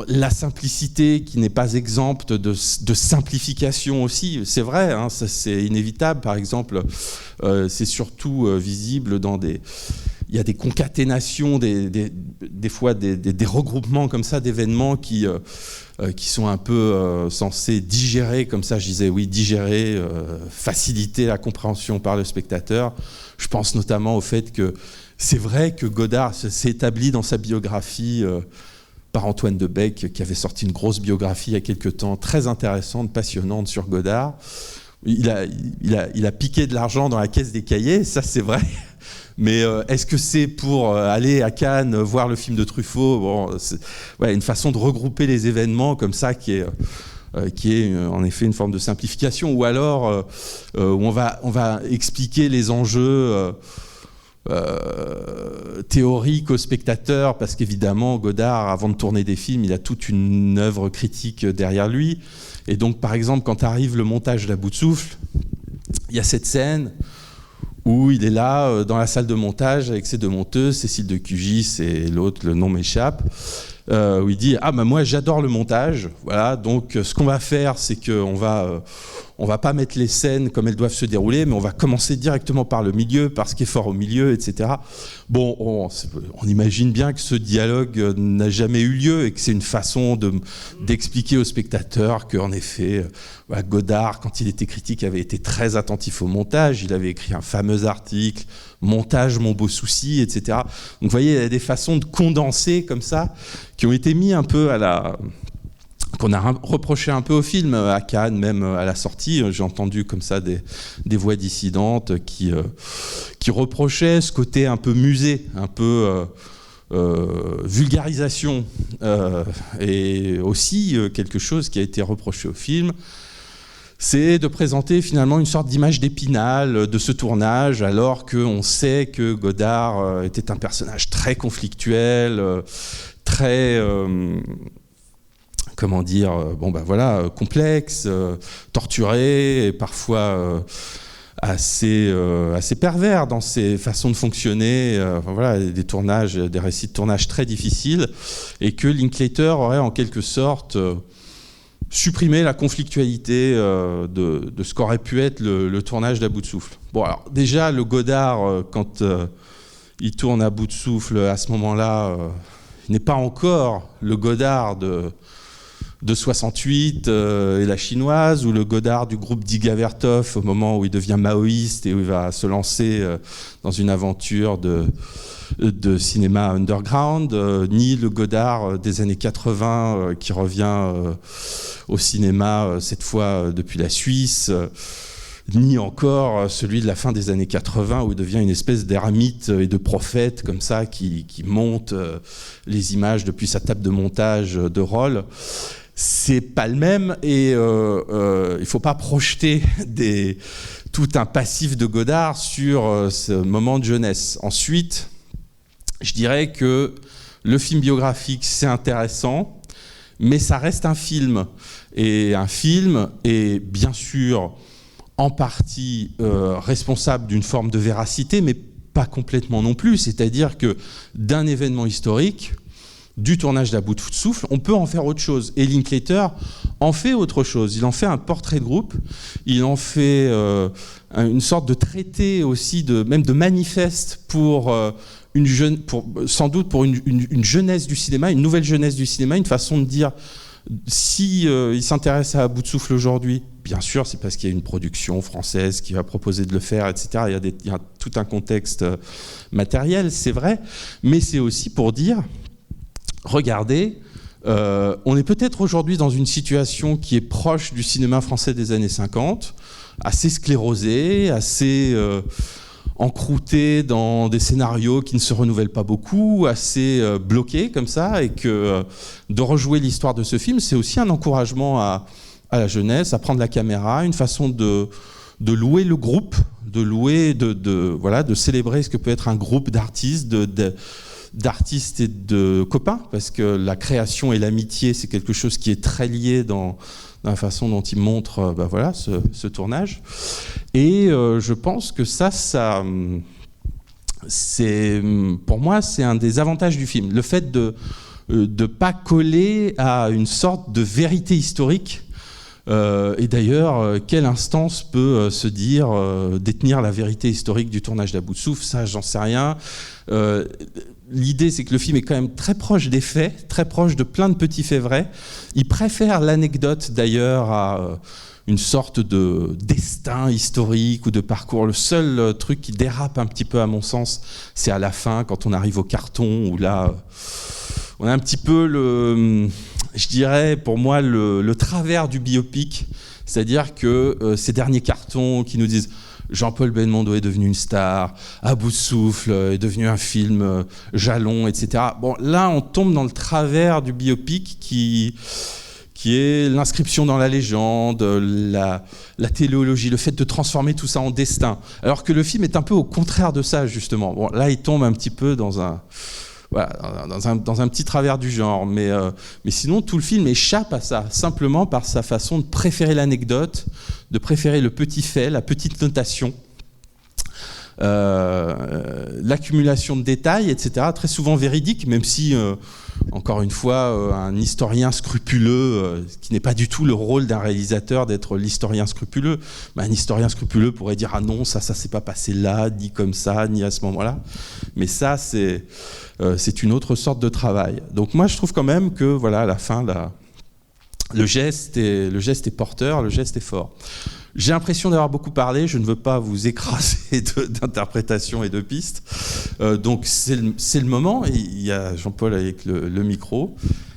la simplicité qui n'est pas exempte de simplification aussi. C'est vrai, ça, c'est inévitable. Par exemple, c'est surtout visible dans il y a des concaténations, des fois des regroupements comme ça d'événements qui sont un peu censés digérer, comme ça je disais, oui, digérer, faciliter la compréhension par le spectateur. Je pense notamment au fait que c'est vrai que Godard s'est établi dans sa biographie par Antoine de Becque, qui avait sorti une grosse biographie il y a quelque temps, très intéressante, passionnante sur Godard. Il a piqué de l'argent dans la caisse des cahiers, ça c'est vrai. Mais est-ce que c'est pour aller à Cannes voir le film de Truffaut? Bon, c'est une façon de regrouper les événements comme ça qui est en effet une forme de simplification. Ou alors où on va expliquer les enjeux théorique au spectateur, parce qu'évidemment Godard, avant de tourner des films, il a toute une œuvre critique derrière lui, et donc par exemple quand arrive le montage d'À bout de souffle, il y a cette scène où il est là dans la salle de montage avec ses deux monteuses, Cécile de Cugis et l'autre, le nom m'échappe, où il dit moi j'adore le montage, voilà, donc ce qu'on va faire c'est qu'on va pas mettre les scènes comme elles doivent se dérouler, mais on va commencer directement par le milieu, par ce qui est fort au milieu, etc. Bon, on imagine bien que ce dialogue n'a jamais eu lieu et que c'est une façon d'expliquer aux spectateurs qu'en effet, Godard, quand il était critique, avait été très attentif au montage. Il avait écrit un fameux article, Montage, mon beau souci, etc. Donc vous voyez, il y a des façons de condenser comme ça, qui ont été mis un peu qu'on a reproché un peu au film, à Cannes, même à la sortie. J'ai entendu comme ça des voix dissidentes qui reprochaient ce côté un peu musée, un peu vulgarisation, et aussi quelque chose qui a été reproché au film, c'est de présenter finalement une sorte d'image d'Épinal de ce tournage, alors qu'on sait que Godard était un personnage très conflictuel, très... complexe, torturé, et parfois assez pervers dans ses façons de fonctionner, des récits de tournage très difficiles, et que Linklater aurait en quelque sorte supprimé la conflictualité de ce qu'aurait pu être le tournage d'À bout de souffle. Bon, alors déjà, le Godard, quand il tourne À bout de souffle, à ce moment-là, il n'est pas encore le Godard de 68 et La Chinoise, ou le Godard du groupe d'Iga Vertov au moment où il devient maoïste et où il va se lancer dans une aventure de cinéma underground, ni le Godard des années 80 qui revient au cinéma, cette fois depuis la Suisse, ni encore celui de la fin des années 80 où il devient une espèce d'ermite et de prophète comme ça qui monte les images depuis sa table de montage de rôle. C'est pas le même, et il ne faut pas projeter tout un passif de Godard sur ce moment de jeunesse. Ensuite, je dirais que le film biographique, c'est intéressant, mais ça reste un film. Et un film est bien sûr en partie responsable d'une forme de véracité, mais pas complètement non plus. C'est-à-dire que d'un événement historique, du tournage d'À bout de souffle, on peut en faire autre chose. Et Linklater en fait autre chose. Il en fait un portrait de groupe, il en fait une sorte de traité aussi, même de manifeste pour sans doute pour une jeunesse du cinéma, une nouvelle jeunesse du cinéma, une façon de dire, si il s'intéresse à Bout de souffle aujourd'hui, bien sûr, c'est parce qu'il y a une production française qui va proposer de le faire, etc. Il y a tout un contexte matériel, c'est vrai, mais c'est aussi pour dire, regardez, on est peut-être aujourd'hui dans une situation qui est proche du cinéma français des années 50, assez sclérosé, assez encrouté dans des scénarios qui ne se renouvellent pas beaucoup, assez bloqué comme ça, et que de rejouer l'histoire de ce film, c'est aussi un encouragement à la jeunesse, à prendre la caméra, une façon de louer le groupe, de célébrer ce que peut être un groupe d'artistes, d'artistes et de copains, parce que la création et l'amitié, c'est quelque chose qui est très lié dans la façon dont il montre ce tournage. Et je pense que ça c'est, pour moi, c'est un des avantages du film. Le fait de ne pas coller à une sorte de vérité historique. Et d'ailleurs, quelle instance peut se dire détenir la vérité historique du tournage d'À bout de souffle? Ça, j'en sais rien. L'idée, c'est que le film est quand même très proche des faits, très proche de plein de petits faits vrais. Il préfère l'anecdote, d'ailleurs, à une sorte de destin historique ou de parcours. Le seul truc qui dérape un petit peu, à mon sens, c'est à la fin, quand on arrive au carton, où là, on a un petit peu je dirais, pour moi, le travers du biopic. C'est-à-dire que ces derniers cartons qui nous disent Jean-Paul Belmondo est devenu une star, À bout de souffle est devenu un film jalon, etc. Bon, là, on tombe dans le travers du biopic qui est l'inscription dans la légende, la téléologie, le fait de transformer tout ça en destin. Alors que le film est un peu au contraire de ça, justement. Bon, là, il tombe un petit peu dans un petit travers du genre, mais sinon tout le film échappe à ça, simplement par sa façon de préférer l'anecdote, de préférer le petit fait, la petite notation, l'accumulation de détails, etc., très souvent véridique, même si, encore une fois, un historien scrupuleux, qui n'est pas du tout le rôle d'un réalisateur d'être l'historien scrupuleux, mais un historien scrupuleux pourrait dire « Ah non, ça s'est pas passé là, ni comme ça, ni à ce moment-là ». Mais ça, c'est une autre sorte de travail. Donc moi, je trouve quand même que, voilà, à la fin, le geste est porteur, le geste est fort. J'ai l'impression d'avoir beaucoup parlé, je ne veux pas vous écraser d'interprétations et de pistes. Donc c'est le moment, et il y a Jean-Paul avec le micro,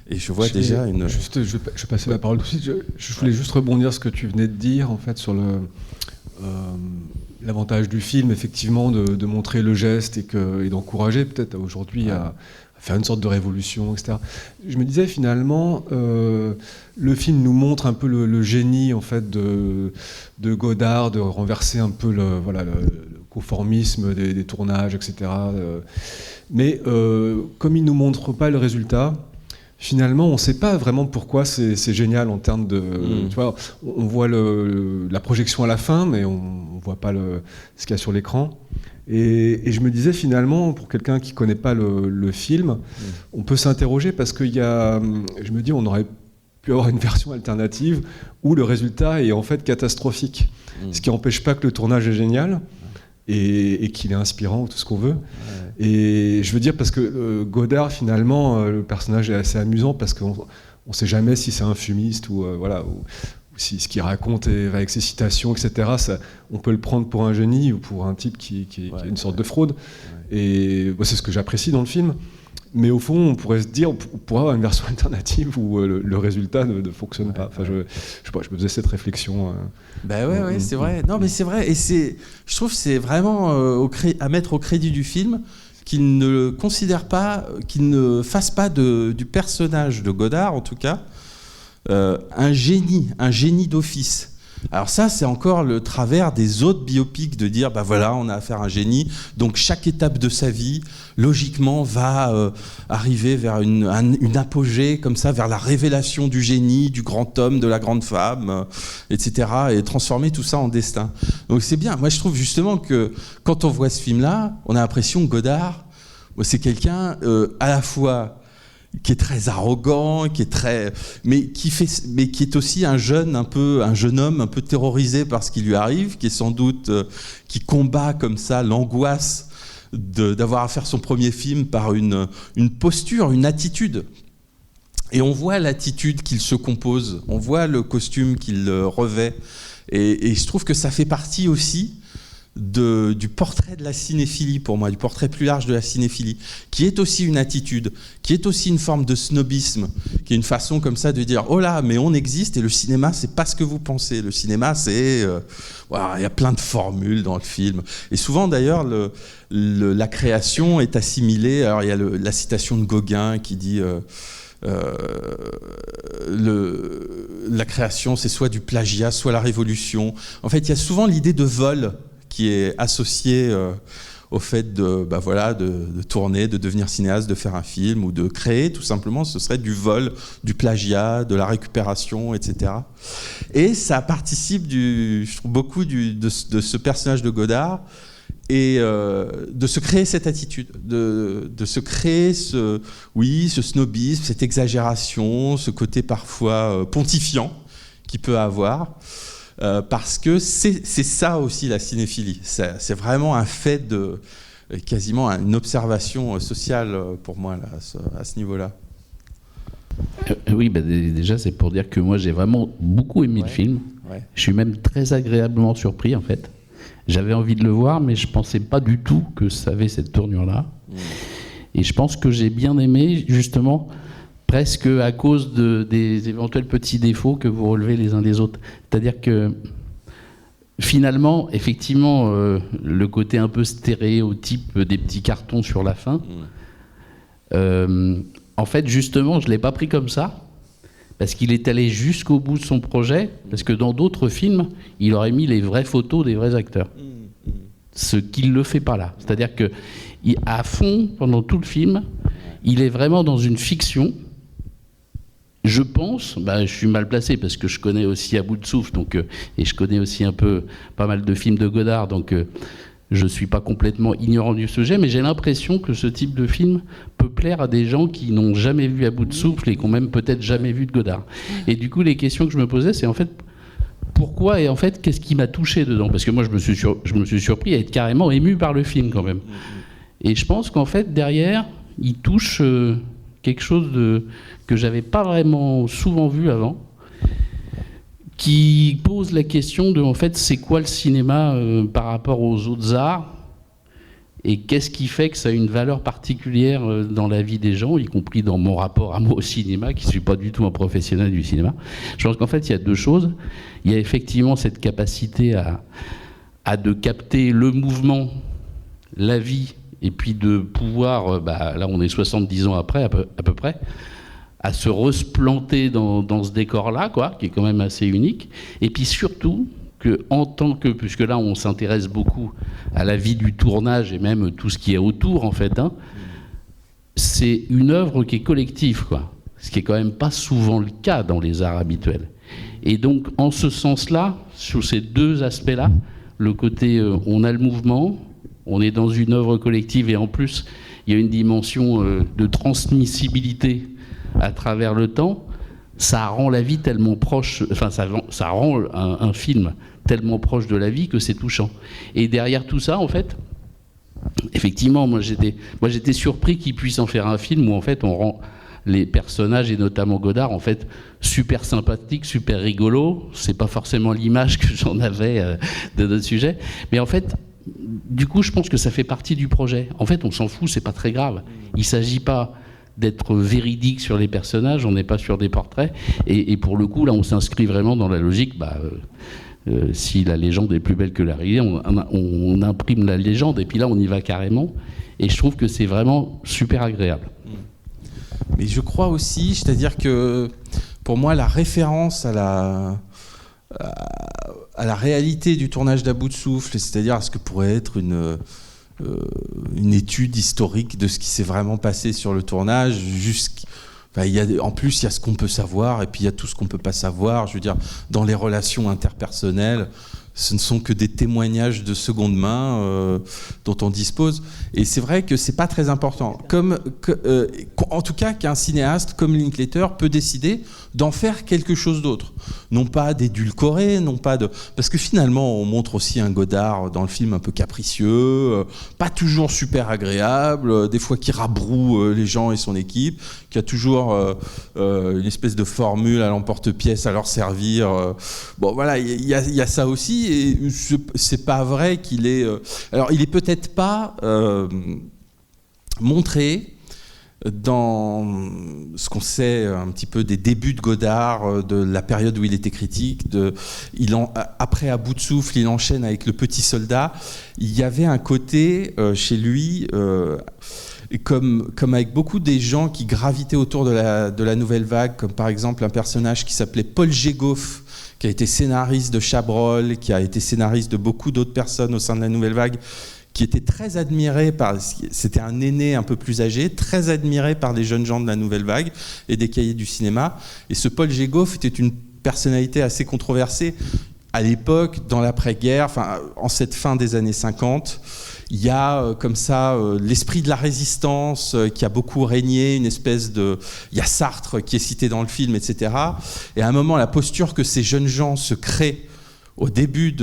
et je vois déjà une... Juste, je vais passer la parole tout de suite. Je voulais juste rebondir sur ce que tu venais de dire, en fait, sur l'avantage du film, effectivement, de montrer le geste et d'encourager peut-être aujourd'hui à faire une sorte de révolution, etc. Je me disais finalement, le film nous montre un peu le génie en fait de Godard, de renverser un peu le conformisme des tournages, etc. Mais comme il nous montre pas le résultat, finalement, on ne sait pas vraiment pourquoi c'est génial en termes de... Tu vois, on voit la projection à la fin, mais on ne voit pas ce qu'il y a sur l'écran. Et je me disais finalement, pour quelqu'un qui ne connaît pas le film, on peut s'interroger parce qu'il y a... Je me dis, on aurait pu avoir une version alternative où le résultat est en fait catastrophique. Ce qui n'empêche pas que le tournage est génial et qu'il est inspirant, tout ce qu'on veut. Et je veux dire, parce que Godard, finalement, le personnage est assez amusant parce qu'on ne sait jamais si c'est un fumiste ou si ce qu'il raconte va avec ses citations, etc. On peut le prendre pour un génie ou pour un type qui a une sorte de fraude. Et c'est ce que j'apprécie dans le film. Mais au fond, on pourrait se dire, on pourrait avoir une version alternative où le résultat ne fonctionne pas. Enfin, je me faisais cette réflexion. Ouais, c'est vrai. Non, mais c'est vrai. Et je trouve que c'est vraiment à mettre au crédit du film qu'il ne considère pas, qu'il ne fasse pas du personnage de Godard, en tout cas, un génie d'office. Alors ça, c'est encore le travers des autres biopics de dire, voilà, on a affaire à un génie, donc chaque étape de sa vie, logiquement, va arriver vers une apogée, comme ça, vers la révélation du génie, du grand homme, de la grande femme, etc., et transformer tout ça en destin. Donc c'est bien. Moi, je trouve justement que quand on voit ce film-là, on a l'impression que Godard, c'est quelqu'un à la fois qui est très arrogant, mais qui est aussi un jeune homme un peu terrorisé par ce qui lui arrive, qui est sans doute, qui combat comme ça l'angoisse d'avoir à faire son premier film par une posture, une attitude. Et on voit l'attitude qu'il se compose, on voit le costume qu'il revêt, et je trouve que ça fait partie aussi du portrait de la cinéphilie, pour moi, du portrait plus large de la cinéphilie, qui est aussi une attitude, qui est aussi une forme de snobisme, qui est une façon comme ça de dire « Oh là, mais on existe et le cinéma, c'est pas ce que vous pensez. Le cinéma, c'est... voilà, il y a plein de formules dans le film. » Et souvent, d'ailleurs, la création est assimilée... Alors, il y a la citation de Gauguin qui dit... la création, c'est soit du plagiat, soit la révolution. En fait, il y a souvent l'idée de vol qui est associée au fait de tourner, de devenir cinéaste, de faire un film ou de créer, tout simplement. Ce serait du vol, du plagiat, de la récupération, etc. Et ça participe, je trouve, beaucoup de ce personnage de Godard, et de se créer cette attitude, de se créer ce snobisme, cette exagération, ce côté parfois pontifiant qu'il peut avoir, parce que c'est ça aussi la cinéphilie. C'est vraiment un fait quasiment une observation sociale pour moi là, à ce niveau-là. Oui, déjà c'est pour dire que moi j'ai vraiment beaucoup aimé le film. Ouais. Je suis même très agréablement surpris en fait. J'avais envie de le voir, mais je ne pensais pas du tout que ça avait cette tournure-là. Et je pense que j'ai bien aimé, justement, presque à cause des éventuels petits défauts que vous relevez les uns des autres. C'est-à-dire que, finalement, effectivement, le côté un peu stéréotype des petits cartons sur la fin, en fait, justement, je ne l'ai pas pris comme ça, parce qu'il est allé jusqu'au bout de son projet, parce que dans d'autres films, il aurait mis les vraies photos des vrais acteurs. Ce qu'il ne le fait pas là. C'est-à-dire qu'à fond, pendant tout le film, il est vraiment dans une fiction. Je pense, je suis mal placé, parce que je connais aussi À bout de souffle, et je connais aussi un peu pas mal de films de Godard, donc je ne suis pas complètement ignorant du sujet, mais j'ai l'impression que ce type de film peut plaire à des gens qui n'ont jamais vu À bout de souffle et qui n'ont même peut-être jamais vu de Godard. Et du coup, les questions que je me posais, c'est en fait, pourquoi et en fait, qu'est-ce qui m'a touché dedans ? Parce que moi, je me suis surpris à être carrément ému par le film quand même. Et je pense qu'en fait, derrière, il touche quelque chose que je n'avais pas vraiment souvent vu avant, qui pose la question de, en fait, c'est quoi le cinéma par rapport aux autres arts, et qu'est-ce qui fait que ça a une valeur particulière dans la vie des gens, y compris dans mon rapport à moi au cinéma, qui ne suis pas du tout un professionnel du cinéma. Je pense qu'en fait, il y a deux choses. Il y a effectivement cette capacité à de capter le mouvement, la vie, et puis de pouvoir, là on est 70 ans après, à peu près, à se resplanter dans ce décor-là, quoi, qui est quand même assez unique. Et puis surtout, puisque là on s'intéresse beaucoup à la vie du tournage et même tout ce qui est autour, en fait, c'est une œuvre qui est collective, quoi. Ce qui est quand même pas souvent le cas dans les arts habituels. Et donc, en ce sens-là, sur ces deux aspects-là, le côté on a le mouvement, on est dans une œuvre collective, et en plus, il y a une dimension de transmissibilité à travers le temps, ça rend la vie tellement proche, enfin ça rend un film tellement proche de la vie que c'est touchant. Et derrière tout ça, en fait, effectivement, moi j'étais surpris qu'il puisse en faire un film où en fait on rend les personnages, et notamment Godard, en fait super sympathiques, super rigolos. C'est pas forcément l'image que j'en avais de notre sujet, mais en fait, du coup, je pense que ça fait partie du projet. En fait, on s'en fout, c'est pas très grave. Il s'agit pas d'être véridique sur les personnages, on n'est pas sur des portraits, et pour le coup là on s'inscrit vraiment dans la logique, si la légende est plus belle que la réalité, on imprime la légende, et puis là on y va carrément, et je trouve que c'est vraiment super agréable. Mais je crois aussi, c'est-à-dire que pour moi la référence à la réalité du tournage d'À bout de souffle, c'est-à-dire à ce que pourrait être une étude historique de ce qui s'est vraiment passé sur le tournage, en plus il y a ce qu'on peut savoir, et puis il y a tout ce qu'on peut pas savoir, je veux dire, dans les relations interpersonnelles, ce ne sont que des témoignages de seconde main dont on dispose. Et c'est vrai que c'est pas très important. En tout cas, qu'un cinéaste comme Linklater peut décider d'en faire quelque chose d'autre. Non pas d'édulcorer, parce que finalement, on montre aussi un Godard dans le film un peu capricieux, pas toujours super agréable, des fois qui rabroue les gens et son équipe, qui a toujours une espèce de formule à l'emporte-pièce à leur servir. Bon, voilà, il y a ça aussi. Et c'est pas vrai qu'il est. Alors, il est peut-être pas montré dans ce qu'on sait un petit peu des débuts de Godard, de la période où il était critique. Après À bout de souffle, il enchaîne avec Le Petit Soldat. Il y avait un côté chez lui. Comme avec beaucoup des gens qui gravitaient autour de la nouvelle vague, comme par exemple un personnage qui s'appelait Paul Gégoff, qui a été scénariste de Chabrol, qui a été scénariste de beaucoup d'autres personnes au sein de la nouvelle vague, qui était très admiré c'était un aîné un peu plus âgé, très admiré par les jeunes gens de la nouvelle vague et des cahiers du cinéma. Et ce Paul Gégoff était une personnalité assez controversée à l'époque, dans l'après-guerre, en cette fin des années 50. Il y a comme ça l'esprit de la résistance qui a beaucoup régné, une espèce de... Il y a Sartre qui est cité dans le film, etc. Et à un moment, la posture que ces jeunes gens se créent au début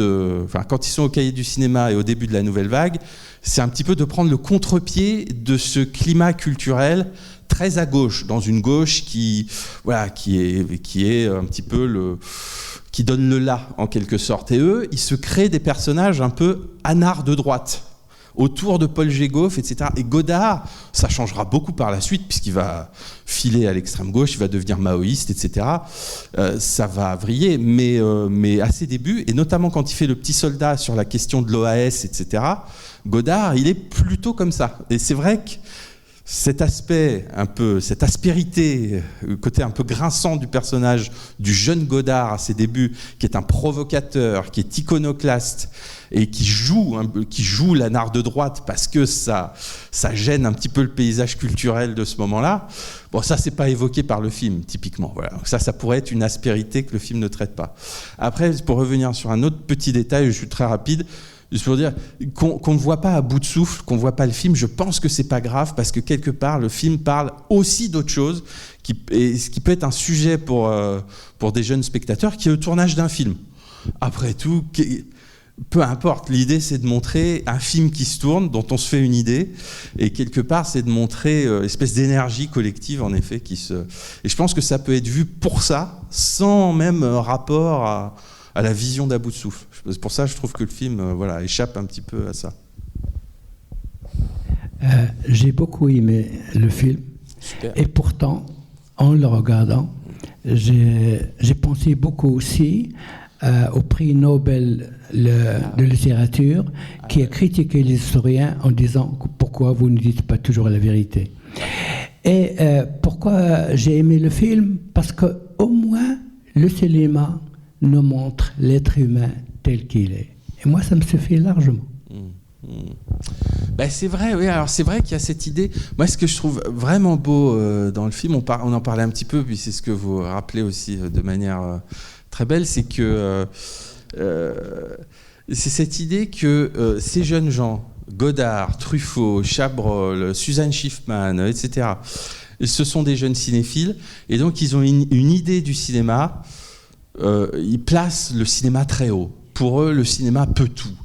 quand ils sont au cahier du cinéma et au début de la nouvelle vague, c'est un petit peu de prendre le contre-pied de ce climat culturel très à gauche, dans une gauche qui est un petit peu qui donne le là, en quelque sorte. Et eux, ils se créent des personnages un peu anards de droite, autour de Paul Gégoff, etc. Et Godard, ça changera beaucoup par la suite, puisqu'il va filer à l'extrême gauche, il va devenir maoïste, etc. Ça va vriller, mais à ses débuts, et notamment quand il fait Le Petit Soldat sur la question de l'OAS, etc., Godard, il est plutôt comme ça. Et c'est vrai que cet aspect cette aspérité, le côté un peu grinçant du personnage du jeune Godard à ses débuts, qui est un provocateur, qui est iconoclaste et qui joue l'anard de droite parce que ça gêne un petit peu le paysage culturel de ce moment-là. Bon, ça, c'est pas évoqué par le film, typiquement. Voilà. Ça pourrait être une aspérité que le film ne traite pas. Après, pour revenir sur un autre petit détail, je suis très rapide. Juste pour dire qu'on ne voit pas À bout de souffle, qu'on ne voit pas le film, je pense que c'est pas grave parce que quelque part le film parle aussi d'autre chose, ce qui peut être un sujet pour des jeunes spectateurs, qui est le tournage d'un film. Après tout, peu importe, l'idée c'est de montrer un film qui se tourne, dont on se fait une idée, et quelque part c'est de montrer une espèce d'énergie collective en effet et je pense que ça peut être vu pour ça, sans même rapport à la vision d'À bout de souffle. C'est pour ça que je trouve que le film échappe un petit peu à ça. J'ai beaucoup aimé le film. Super. Et pourtant, en le regardant, j'ai pensé beaucoup aussi au prix Nobel de littérature qui a critiqué les historiens en disant pourquoi vous ne dites pas toujours la vérité. Et pourquoi j'ai aimé le film? Parce qu'au moins le cinéma nous montre l'être humain tel qu'il est. Et moi, ça me suffit largement. Ben, c'est vrai, oui. Alors c'est vrai qu'il y a cette idée. Moi, ce que je trouve vraiment beau dans le film, on en parlait un petit peu, puis c'est ce que vous rappelez aussi de manière très belle, c'est que c'est cette idée que ces jeunes gens, Godard, Truffaut, Chabrol, Suzanne Schiffman, etc., ce sont des jeunes cinéphiles, et donc ils ont une idée du cinéma. Ils placent le cinéma très haut. Pour eux, le cinéma peut tout.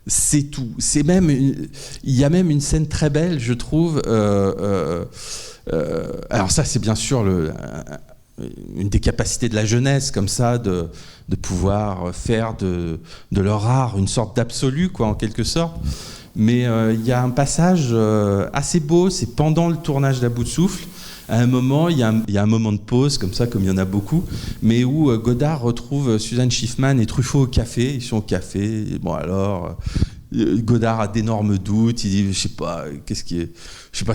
C'est tout. Il y a même une scène très belle, je trouve. Alors ça, c'est bien sûr une des capacités de la jeunesse, comme ça, de pouvoir faire de leur art une sorte d'absolu, quoi, en quelque sorte. Mais il y a un passage assez beau, c'est pendant le tournage d'À bout de souffle. À un moment, il y a un moment de pause, comme ça, comme il y en a beaucoup, mais où Godard retrouve Suzanne Schiffman et Truffaut au café. Ils sont au café. Bon, alors, Godard a d'énormes doutes. Il dit, je sais pas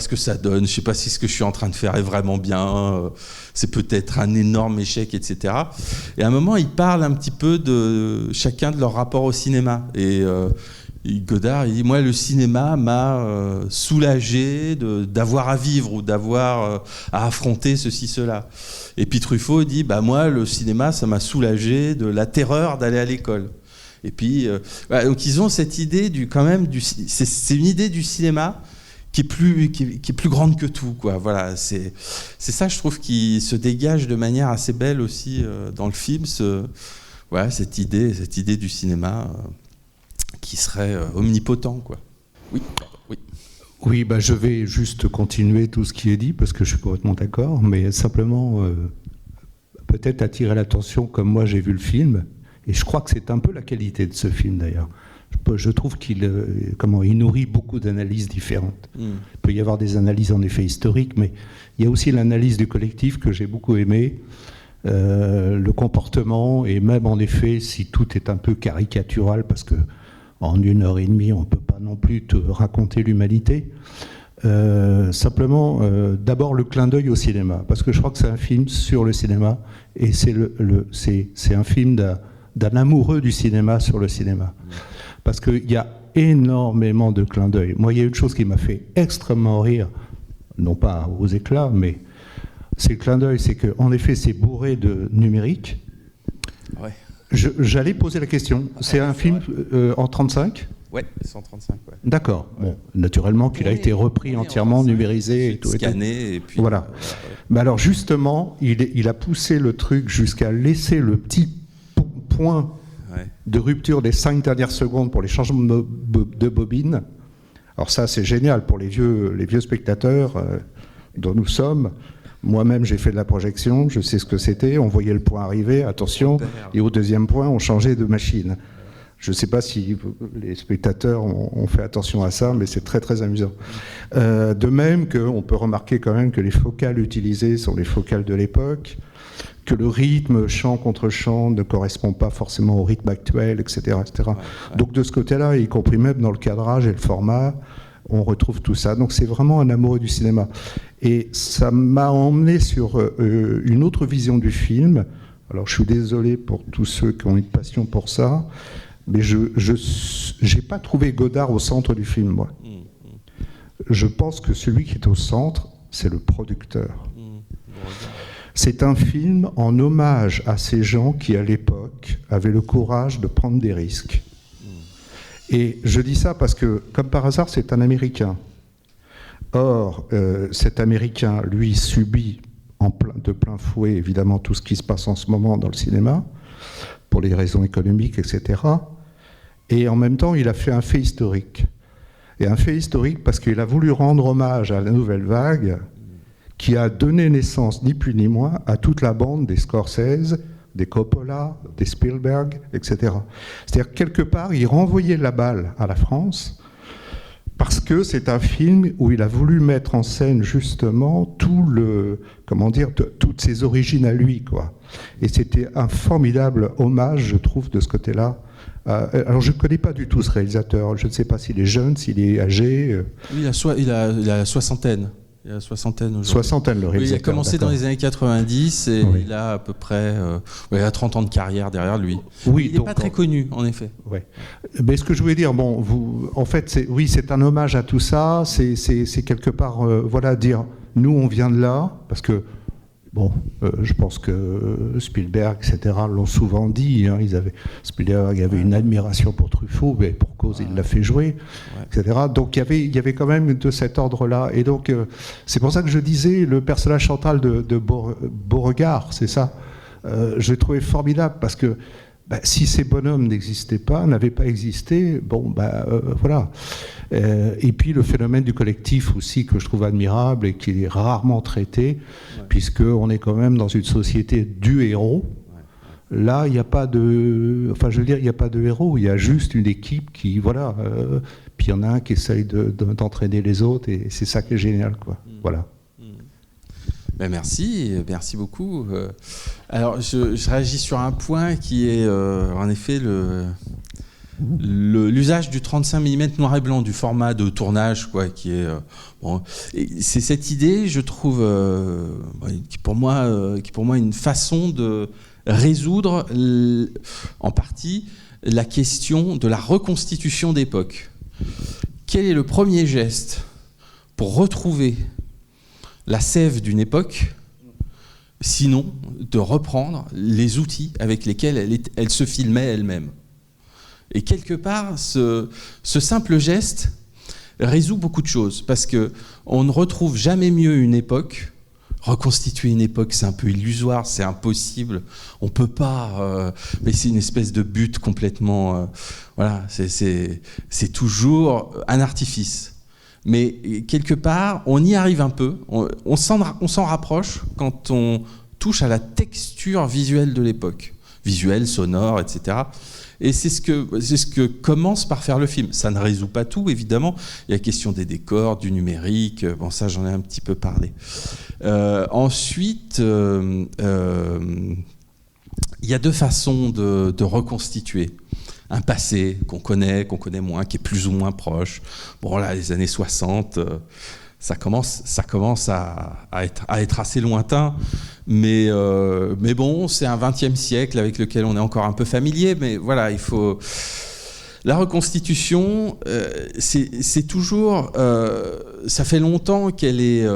ce que ça donne. Je sais pas si ce que je suis en train de faire est vraiment bien. C'est peut-être un énorme échec, etc. Et à un moment, ils parlent un petit peu de chacun de leur rapport au cinéma. Et Godard, il dit, moi, le cinéma m'a soulagé d'avoir à vivre ou d'avoir à affronter ceci, cela. Et puis Truffaut dit, moi, le cinéma, ça m'a soulagé de la terreur d'aller à l'école. Et puis, voilà, donc ils ont cette idée c'est une idée du cinéma qui est plus grande que tout, quoi. Voilà, c'est ça, je trouve, qui se dégage de manière assez belle aussi dans le film. Voilà, cette idée du cinéma qui serait omnipotent, quoi. Oui. Oui, je vais juste continuer tout ce qui est dit parce que je suis complètement d'accord, mais simplement peut-être attirer l'attention comme moi j'ai vu le film, et je crois que c'est un peu la qualité de ce film d'ailleurs. Je trouve qu'il nourrit beaucoup d'analyses différentes. Il peut y avoir des analyses en effet historiques, mais il y a aussi l'analyse du collectif que j'ai beaucoup aimé, le comportement, et même en effet si tout est un peu caricatural parce que en 1h30, on ne peut pas non plus te raconter l'humanité. Simplement, d'abord le clin d'œil au cinéma, parce que je crois que c'est un film sur le cinéma, et c'est un film d'un amoureux du cinéma sur le cinéma. Parce qu'il y a énormément de clins d'œil. Moi, il y a une chose qui m'a fait extrêmement rire, non pas aux éclats, mais c'est le clin d'œil, c'est qu'en effet, c'est bourré de numérique. Ouais. J'allais poser la question. C'est un film en 35 ? Ouais, 135, ouais. D'accord. Bon, naturellement qu'il a été repris entièrement, numérisé et tout. Scanné, et puis... Voilà. Mais alors justement, il a poussé le truc jusqu'à laisser le petit point de rupture des 5 dernières secondes pour les changements de bobine. Alors ça, c'est génial pour les vieux spectateurs dont nous sommes. Moi-même, j'ai fait de la projection, je sais ce que c'était. On voyait le point arriver, attention, et au deuxième point, on changeait de machine. Je ne sais pas si les spectateurs ont fait attention à ça, mais c'est très très amusant. De même qu'on peut remarquer quand même que les focales utilisées sont les focales de l'époque, que le rythme chant contre chant ne correspond pas forcément au rythme actuel, etc. etc. Donc de ce côté-là, y compris même dans le cadrage et le format, on retrouve tout ça. Donc c'est vraiment un amoureux du cinéma. Et ça m'a emmené sur une autre vision du film. Alors je suis désolé pour tous ceux qui ont une passion pour ça, mais je n'ai pas trouvé Godard au centre du film, moi. Je pense que celui qui est au centre, c'est le producteur. C'est un film en hommage à ces gens qui, à l'époque, avaient le courage de prendre des risques. Et je dis ça parce que, comme par hasard, c'est un Américain. Or, cet Américain, lui, subit de plein fouet, évidemment, tout ce qui se passe en ce moment dans le cinéma, pour les raisons économiques, etc. Et en même temps, il a fait un fait historique. Et un fait historique parce qu'il a voulu rendre hommage à la nouvelle vague qui a donné naissance, ni plus ni moins, à toute la bande des Scorsese, des Coppola, des Spielberg, etc. C'est-à-dire, quelque part, il renvoyait la balle à la France parce que c'est un film où il a voulu mettre en scène justement toutes ses origines à lui, quoi. Et c'était un formidable hommage, je trouve, de ce côté-là. Alors je ne connais pas du tout ce réalisateur, je ne sais pas s'il est jeune, s'il est âgé. Oui, il a la soixantaine. Il a la soixantaine aujourd'hui. Soixantaine, le réalisateur. Oui, il a commencé dans les années 90 et oui. Il a à peu près il a 30 ans de carrière derrière lui. Oui, il n'est pas très connu, en effet. Ouais. Mais ce que je voulais dire, en fait, c'est un hommage à tout ça. C'est quelque part, dire, nous, on vient de là, parce que, je pense que Spielberg, etc., l'ont souvent dit. Hein, Spielberg avait une admiration pour Truffaut, mais pour cause, il l'a fait jouer, etc. Donc il y avait quand même de cet ordre-là. Et donc, c'est pour ça que je disais, le personnage central de Beauregard, c'est ça. Je l'ai trouvé formidable, parce que si ces bonhommes n'avaient pas existé, voilà. Et puis le phénomène du collectif aussi, que je trouve admirable et qui est rarement traité, puisqu'on est quand même dans une société du héros. Là, il n'y a pas de... il n'y a pas de héros, il y a juste une équipe qui, voilà... puis il y en a un qui essaye d'entraîner les autres, et c'est ça qui est génial, quoi. Voilà. Merci beaucoup. Alors, je réagis sur un point qui est, en effet, l'usage du 35 mm noir et blanc, du format de tournage, quoi, qui est... c'est cette idée, je trouve, qui pour moi une façon de résoudre, en partie, la question de la reconstitution d'époque. Quel est le premier geste pour retrouver la sève d'une époque, sinon de reprendre les outils avec lesquels elle se filmait elle-même? Et quelque part, ce simple geste résout beaucoup de choses, parce qu'on ne retrouve jamais mieux une époque. Reconstituer une époque, c'est un peu illusoire, c'est impossible. On ne peut pas, mais c'est une espèce de but complètement... voilà, c'est toujours un artifice. Mais quelque part, on y arrive un peu, on s'en rapproche quand on touche à la texture visuelle de l'époque. Visuelle, sonore, etc. Et c'est ce que commence par faire le film. Ça ne résout pas tout, évidemment. Il y a la question des décors, du numérique. Bon, ça, j'en ai un petit peu parlé. Ensuite, il y a deux façons de reconstituer un passé qu'on connaît moins, qui est plus ou moins proche. Bon, là, les années 60, ça commence à être assez lointain. Mais bon, c'est un XXe siècle avec lequel on est encore un peu familier. Mais voilà, il faut... La reconstitution, c'est toujours... ça fait longtemps qu'elle est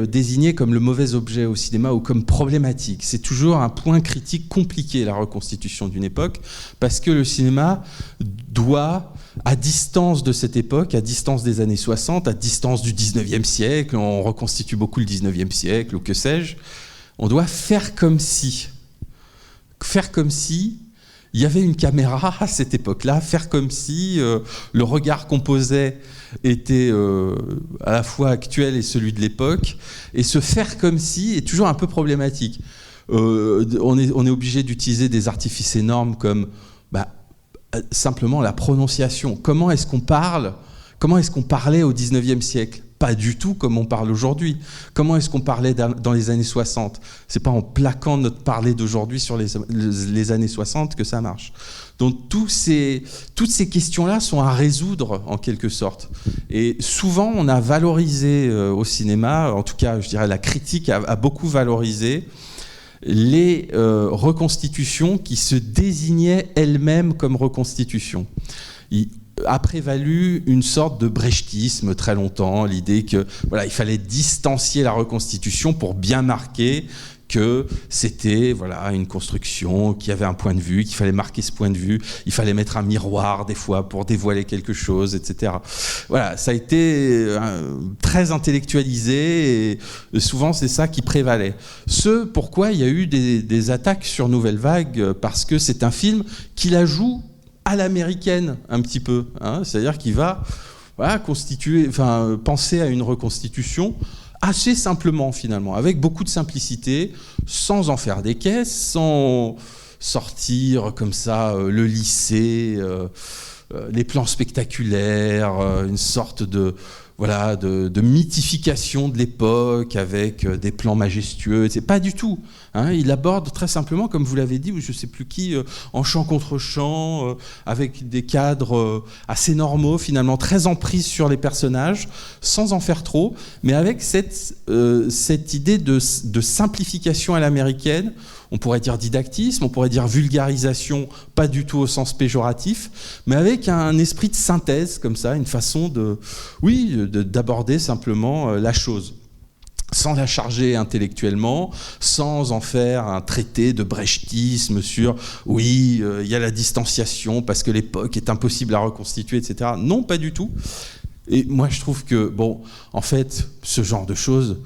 désignée comme le mauvais objet au cinéma ou comme problématique. C'est toujours un point critique compliqué, la reconstitution d'une époque, parce que le cinéma doit, à distance de cette époque, à distance des années 60, à distance du 19e siècle, on reconstitue beaucoup le 19e siècle, ou que sais-je, on doit faire comme si il y avait une caméra à cette époque-là, faire comme si le regard qu'on posait était à la fois actuel et celui de l'époque, et se faire comme si est toujours un peu problématique. On est obligé d'utiliser des artifices énormes comme simplement la prononciation. Comment est-ce qu'on parlait au 19e siècle ? Pas du tout comme on parle aujourd'hui. Comment est-ce qu'on parlait dans les années 60 ? C'est pas en plaquant notre parler d'aujourd'hui sur les années 60 que ça marche. Donc toutes ces questions-là sont à résoudre en quelque sorte. Et souvent, on a valorisé au cinéma, en tout cas, je dirais, la critique a beaucoup valorisé les reconstitutions qui se désignaient elles-mêmes comme reconstitutions. A prévalu une sorte de brechtisme très longtemps, l'idée que voilà, il fallait distancier la reconstitution pour bien marquer que c'était voilà, une construction qui avait un point de vue, qu'il fallait marquer ce point de vue, il fallait mettre un miroir des fois pour dévoiler quelque chose, etc. Voilà, ça a été très intellectualisé et souvent c'est ça qui prévalait. Ce pourquoi il y a eu des attaques sur Nouvelle Vague, parce que c'est un film qui la joue à l'américaine un petit peu, hein, c'est-à-dire qu'il va penser à une reconstitution assez simplement finalement, avec beaucoup de simplicité, sans en faire des caisses, sans sortir comme ça le lycée, les plans spectaculaires, une sorte de mythification de l'époque avec des plans majestueux. C'est pas du tout. Hein, il aborde très simplement, comme vous l'avez dit, ou je ne sais plus qui, en champ contre champ, avec des cadres assez normaux, finalement très en prise sur les personnages, sans en faire trop, mais avec cette idée de simplification à l'américaine. On pourrait dire didactisme, on pourrait dire vulgarisation, pas du tout au sens péjoratif, mais avec un esprit de synthèse, comme ça, une façon d'aborder simplement la chose, sans la charger intellectuellement, sans en faire un traité de brechtisme sur il y a la distanciation parce que l'époque est impossible à reconstituer, etc. Non, pas du tout. Et moi, je trouve que, en fait, ce genre de choses,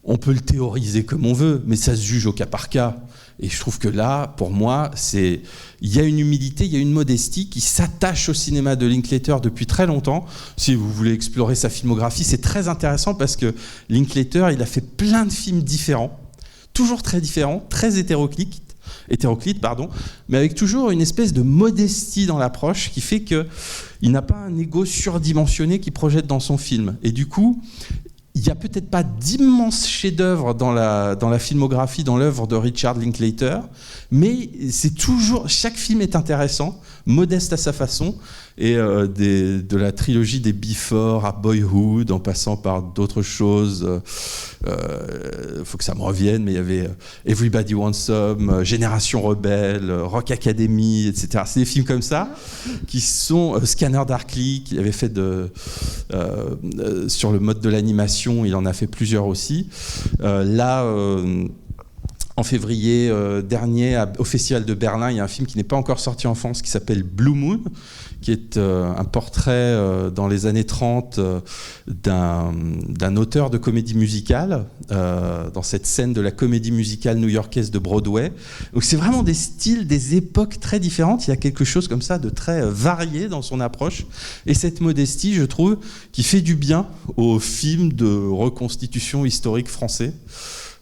on peut le théoriser comme on veut, mais ça se juge au cas par cas. Et je trouve que là, pour moi, il y a une humilité, il y a une modestie qui s'attache au cinéma de Linklater depuis très longtemps. Si vous voulez explorer sa filmographie, c'est très intéressant parce que Linklater, il a fait plein de films différents, toujours très différents, très hétéroclites, mais avec toujours une espèce de modestie dans l'approche qui fait qu'il n'a pas un ego surdimensionné qu'il projette dans son film. Et du coup, il n'y a peut-être pas d'immenses chefs-d'œuvre dans la filmographie, dans l'œuvre de Richard Linklater, mais c'est toujours, chaque film est intéressant, modeste à sa façon, et de la trilogie des Before à Boyhood, en passant par d'autres choses, faut que ça me revienne, mais il y avait Everybody Wants Some, Génération Rebelle, Rock Academy, etc. C'est des films comme ça qui sont Scanner Darkly, qui avait fait sur le mode de l'animation, il en a fait plusieurs aussi. en février dernier au Festival de Berlin. Il y a un film qui n'est pas encore sorti en France qui s'appelle Blue Moon, qui est un portrait dans les années 30 d'un auteur de comédie musicale dans cette scène de la comédie musicale new-yorkaise de Broadway. Donc c'est vraiment des styles, des époques très différentes. Il y a quelque chose comme ça de très varié dans son approche. Et cette modestie, je trouve, qui fait du bien au film de reconstitution historique français.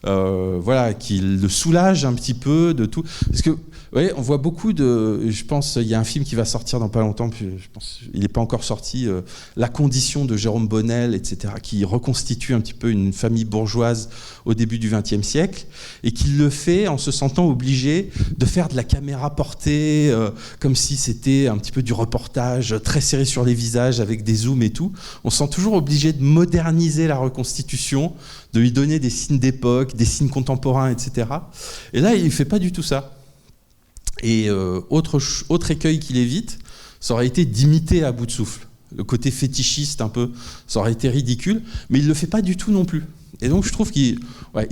Voilà, qui le soulage un petit peu de tout. Parce que, ouais, on voit beaucoup de. Je pense, il y a un film qui va sortir dans pas longtemps, puis je pense, il n'est pas encore sorti, La Condition de Jérôme Bonnel, etc., qui reconstitue un petit peu une famille bourgeoise au début du XXe siècle, et qui le fait en se sentant obligé de faire de la caméra portée, comme si c'était un petit peu du reportage très serré sur les visages, avec des zooms et tout. On se sent toujours obligé de moderniser la reconstitution, de lui donner des signes d'époque, des signes contemporains, etc. Et là, il ne fait pas du tout ça. Et autre écueil qu'il évite, ça aurait été d'imiter à bout de souffle. Le côté fétichiste un peu, ça aurait été ridicule, mais il ne le fait pas du tout non plus. Et donc je trouve qu'il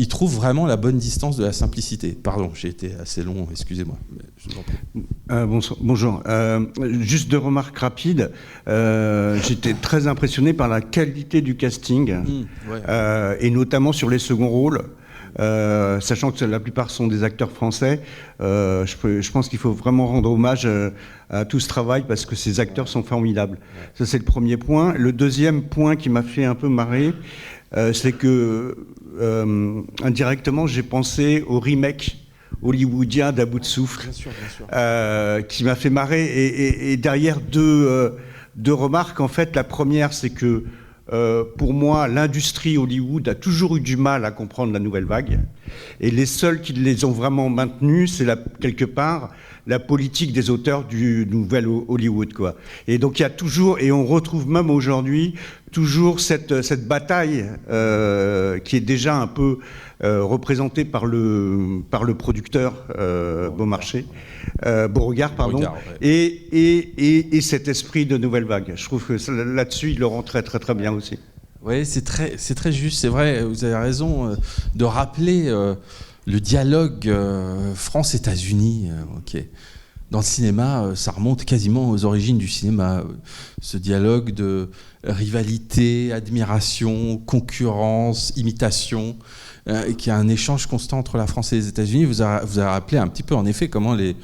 trouve vraiment la bonne distance de la simplicité. Pardon, j'ai été assez long, excusez-moi. Je vous en prie. Bonjour. Juste 2 remarques rapides. J'étais très impressionné par la qualité du casting, et notamment sur les seconds rôles. Sachant que la plupart sont des acteurs français, je pense qu'il faut vraiment rendre hommage à tout ce travail parce que ces acteurs sont formidables. Ça, c'est le premier point. Le deuxième point qui m'a fait un peu marrer, c'est que indirectement, j'ai pensé au remake hollywoodien d'À bout de souffle, qui m'a fait marrer. Et derrière deux remarques, en fait, la première, c'est que pour moi, l'industrie Hollywood a toujours eu du mal à comprendre la nouvelle vague. Et les seuls qui les ont vraiment maintenus, c'est quelque part la politique des auteurs du nouvel Hollywood, quoi. Et donc il y a toujours, et on retrouve même aujourd'hui, toujours cette bataille qui est déjà un peu représentée par le producteur Beauregard, pardon, et cet esprit de nouvelle vague. Je trouve que là-dessus, il le rend très très très bien aussi. Oui, c'est très juste, c'est vrai, vous avez raison de rappeler le dialogue France-États-Unis. Dans le cinéma, ça remonte quasiment aux origines du cinéma. Ce dialogue de rivalité, admiration, concurrence, imitation, qui a un échange constant entre la France et les États-Unis. Vous avez rappelé un petit peu, en effet, comment les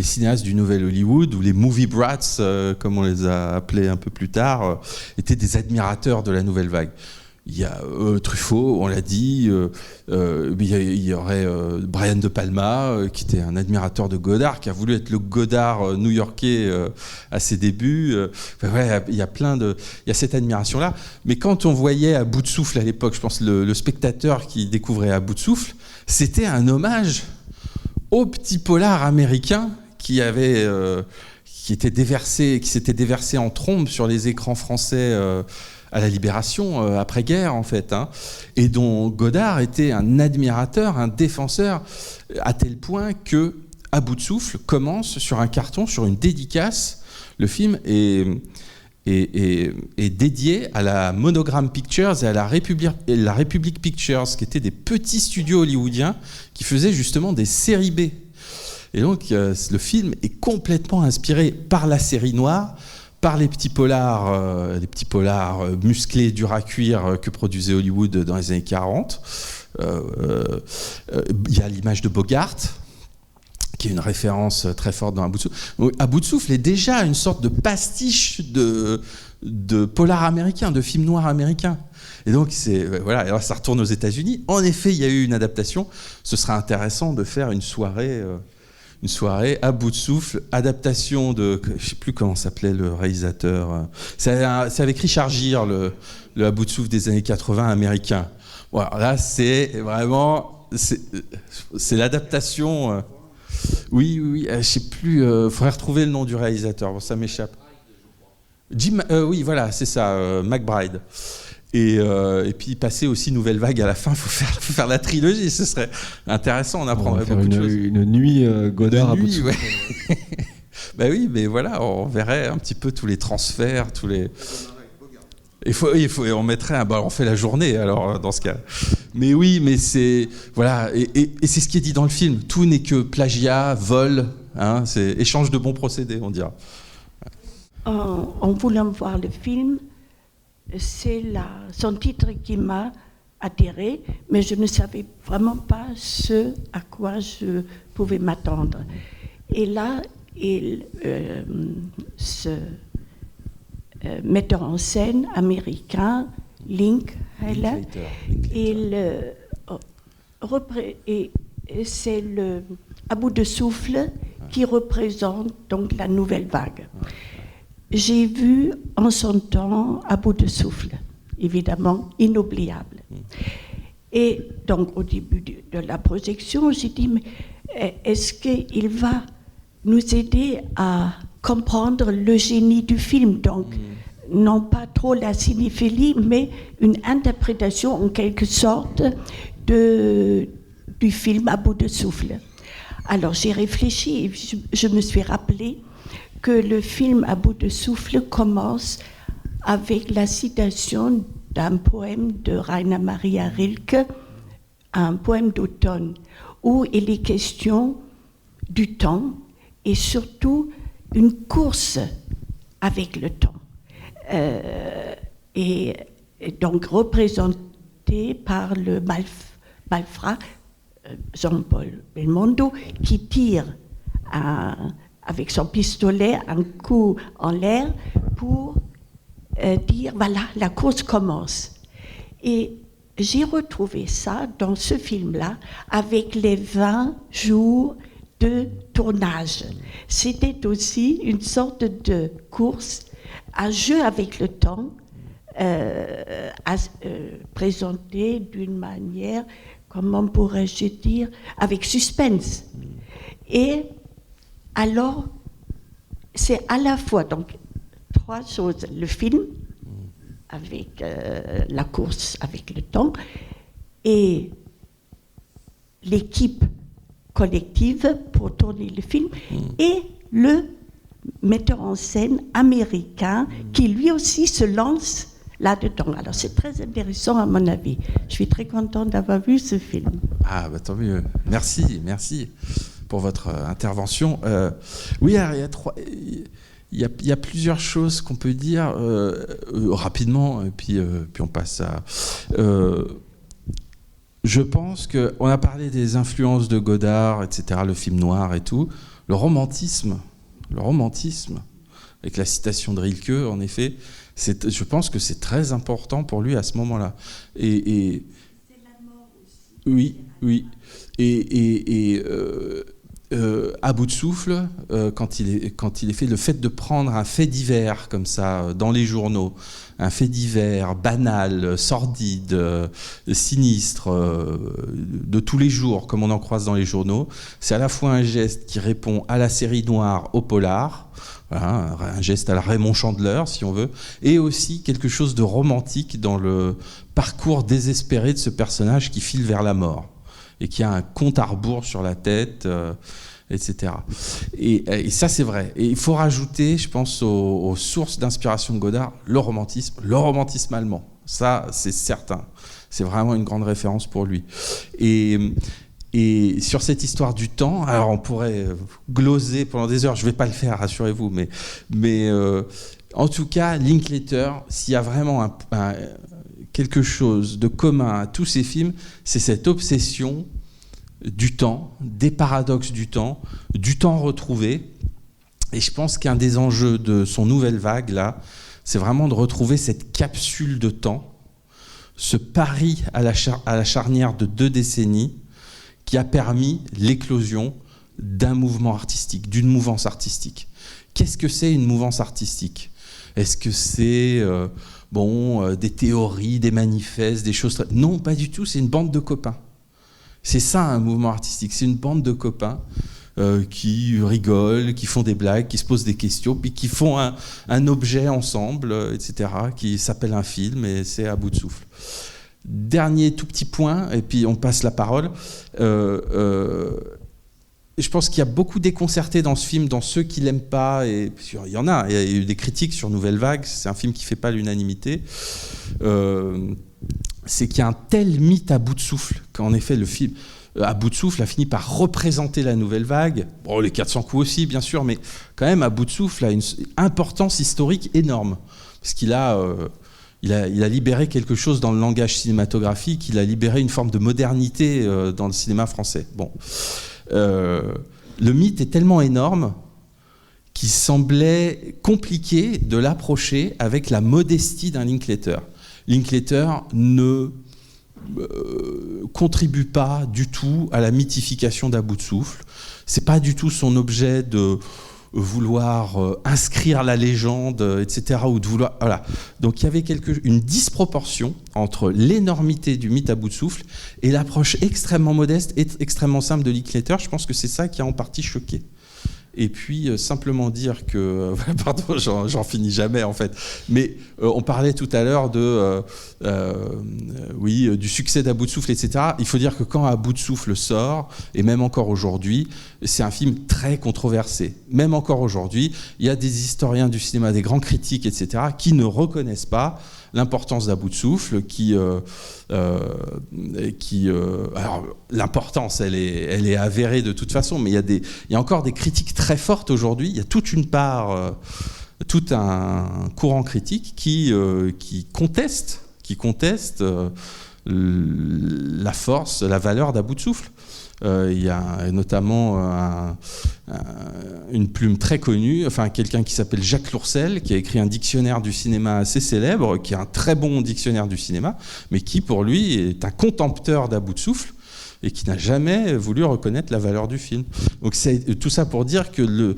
cinéastes du Nouvel Hollywood, ou les movie brats, comme on les a appelés un peu plus tard, étaient des admirateurs de la nouvelle vague. Il y a Truffaut, on l'a dit, il y aurait Brian De Palma, qui était un admirateur de Godard, qui a voulu être le Godard new-yorkais à ses débuts. Il y a cette admiration-là. Mais quand on voyait À bout de souffle à l'époque, je pense le spectateur qui découvrait À bout de souffle, c'était un hommage au petit polar américain qui s'était déversé en trombe sur les écrans français à la Libération, après-guerre, en fait, et dont Godard était un admirateur, un défenseur, à tel point que À bout de souffle commence sur un carton, sur une dédicace. Le film est dédié à la Monogram Pictures et à la Republic Pictures, qui étaient des petits studios hollywoodiens qui faisaient justement des séries B. Et donc, le film est complètement inspiré par la série noire, par les petits polars musclés, durs à cuire que produisait Hollywood dans les années 40. Il y a l'image de Bogart, qui est une référence très forte dans À bout de souffle. À bout de souffle est déjà une sorte de pastiche de polar américain, de film noir américain. Et donc, alors ça retourne aux États-Unis. En effet, il y a eu une adaptation. Ce serait intéressant de faire une soirée À bout de souffle, adaptation de, je ne sais plus comment s'appelait le réalisateur. C'est avec Richard Gere, le À bout de souffle des années 80 américain. Voilà, là, c'est vraiment, c'est l'adaptation. Oui, je ne sais plus. Il faudrait retrouver le nom du réalisateur. Bon, ça m'échappe. Oui, voilà, c'est ça, McBride. Et puis passer aussi Nouvelle Vague à la fin, il faut faire la trilogie, ce serait intéressant, on apprendrait beaucoup de choses. Une nuit Godard à bout de souffle. Ouais. Ben oui, mais voilà, on verrait un petit peu tous les transferts, tous les... On mettrait on fait la journée alors dans ce cas. Mais oui, mais c'est voilà, et c'est ce qui est dit dans le film. Tout n'est que plagiat, vol, hein, c'est échange de bons procédés, on dira. En voulant voir le film, c'est son titre qui m'a attiré, mais je ne savais vraiment pas ce à quoi je pouvais m'attendre. Et là, ce metteur en scène américain, Linklater, c'est À bout de souffle qui représente donc la nouvelle vague. J'ai vu en son temps À bout de souffle, évidemment inoubliable. Et donc au début de la projection, j'ai dit, mais est-ce qu'il va nous aider à comprendre le génie du film, donc non pas trop la cinéphilie, mais une interprétation en quelque sorte du film À bout de souffle. Alors j'ai réfléchi et je me suis rappelé que le film À bout de souffle commence avec la citation d'un poème de Rainer Maria Rilke, un poème d'automne, où il est question du temps et surtout une course avec le temps. Et donc représenté par le malfrat Jean-Paul Belmondo qui tire avec son pistolet un coup en l'air pour dire voilà, la course commence. Et j'ai retrouvé ça dans ce film-là avec les 20 jours de tournage. C'était aussi une sorte de course, un jeu avec le temps, présenté d'une manière, comment pourrais-je dire, avec suspense. Et alors, c'est à la fois donc 3 choses, le film, avec la course avec le temps, et l'équipe collective pour tourner le film, et le metteur en scène américain qui lui aussi se lance là-dedans. Alors c'est très intéressant à mon avis. Je suis très contente d'avoir vu ce film. Ah bah tant mieux. Merci pour votre intervention. Oui, alors, il y a plusieurs choses qu'on peut dire rapidement, et puis on passe à... je pense qu'on a parlé des influences de Godard, etc., le film noir et tout. Le romantisme, avec la citation de Rilke, en effet, je pense que c'est très important pour lui à ce moment-là. Et c'est la mort aussi. Oui. Et À bout de souffle, quand il est fait, le fait de prendre un fait divers comme ça dans les journaux, un fait divers banal, sordide, sinistre, de tous les jours, comme on en croise dans les journaux, c'est à la fois un geste qui répond à la série noire, au polar, voilà, un geste à la Raymond Chandler, si on veut, et aussi quelque chose de romantique dans le parcours désespéré de ce personnage qui file vers la mort et qui a un compte à rebours sur la tête, etc. Et ça, c'est vrai. Et il faut rajouter, je pense, aux sources d'inspiration de Godard, le romantisme allemand. Ça, c'est certain. C'est vraiment une grande référence pour lui. Et sur cette histoire du temps, alors on pourrait gloser pendant des heures, je ne vais pas le faire, rassurez-vous, mais en tout cas, Linklater, s'il y a vraiment quelque chose de commun à tous ces films, c'est cette obsession du temps, des paradoxes du temps retrouvé. Et je pense qu'un des enjeux de son nouvelle vague, là, c'est vraiment de retrouver cette capsule de temps, ce pari à la charnière de 2 décennies qui a permis l'éclosion d'un mouvement artistique, d'une mouvance artistique. Qu'est-ce que c'est une mouvance artistique ? Est-ce que c'est des théories, des manifestes, des choses... Non, pas du tout, c'est une bande de copains. C'est ça un mouvement artistique, c'est une bande de copains qui rigolent, qui font des blagues, qui se posent des questions, puis qui font un objet ensemble, etc., qui s'appelle un film, et c'est À bout de souffle. Dernier tout petit point, et puis on passe la parole. je pense qu'il y a beaucoup déconcerté dans ce film, dans ceux qui l'aiment pas, et il y en a. Il y a eu des critiques sur Nouvelle Vague. C'est un film qui fait pas l'unanimité. C'est qu'il y a un tel mythe à bout de souffle qu'en effet le film à bout de souffle a fini par représenter la Nouvelle Vague. Bon, les 400 coups aussi, bien sûr, mais quand même à bout de souffle a une importance historique énorme parce qu'il a il a libéré quelque chose dans le langage cinématographique. Il a libéré une forme de modernité dans le cinéma français. Bon. Le mythe est tellement énorme qu'il semblait compliqué de l'approcher avec la modestie d'un Linklater. Linklater ne contribue pas du tout à la mythification d'À bout de souffle. C'est pas du tout son objet de vouloir inscrire la légende, etc. Ou de vouloir, voilà. Donc il y avait une disproportion entre l'énormité du mythe À bout de souffle et l'approche extrêmement modeste et extrêmement simple de Linklater. Je pense que c'est ça qui a en partie choqué. Et puis simplement dire que, pardon, j'en finis jamais en fait, mais on parlait tout à l'heure du succès d'À bout de souffle, etc. Il faut dire que quand À bout de souffle sort, et même encore aujourd'hui, c'est un film très controversé. Même encore aujourd'hui, il y a des historiens du cinéma, des grands critiques, etc., qui ne reconnaissent pas l'importance d'À bout de souffle, alors l'importance, elle est avérée de toute façon, mais il y a encore des critiques très fortes aujourd'hui. Il y a toute une part, tout un courant critique qui conteste la force, la valeur d'À bout de souffle. Il y a notamment une plume très connue, enfin quelqu'un qui s'appelle Jacques Lourcel, qui a écrit un dictionnaire du cinéma assez célèbre, qui est un très bon dictionnaire du cinéma, mais qui pour lui est un contempteur d'À bout de souffle et qui n'a jamais voulu reconnaître la valeur du film. Donc c'est tout ça pour dire que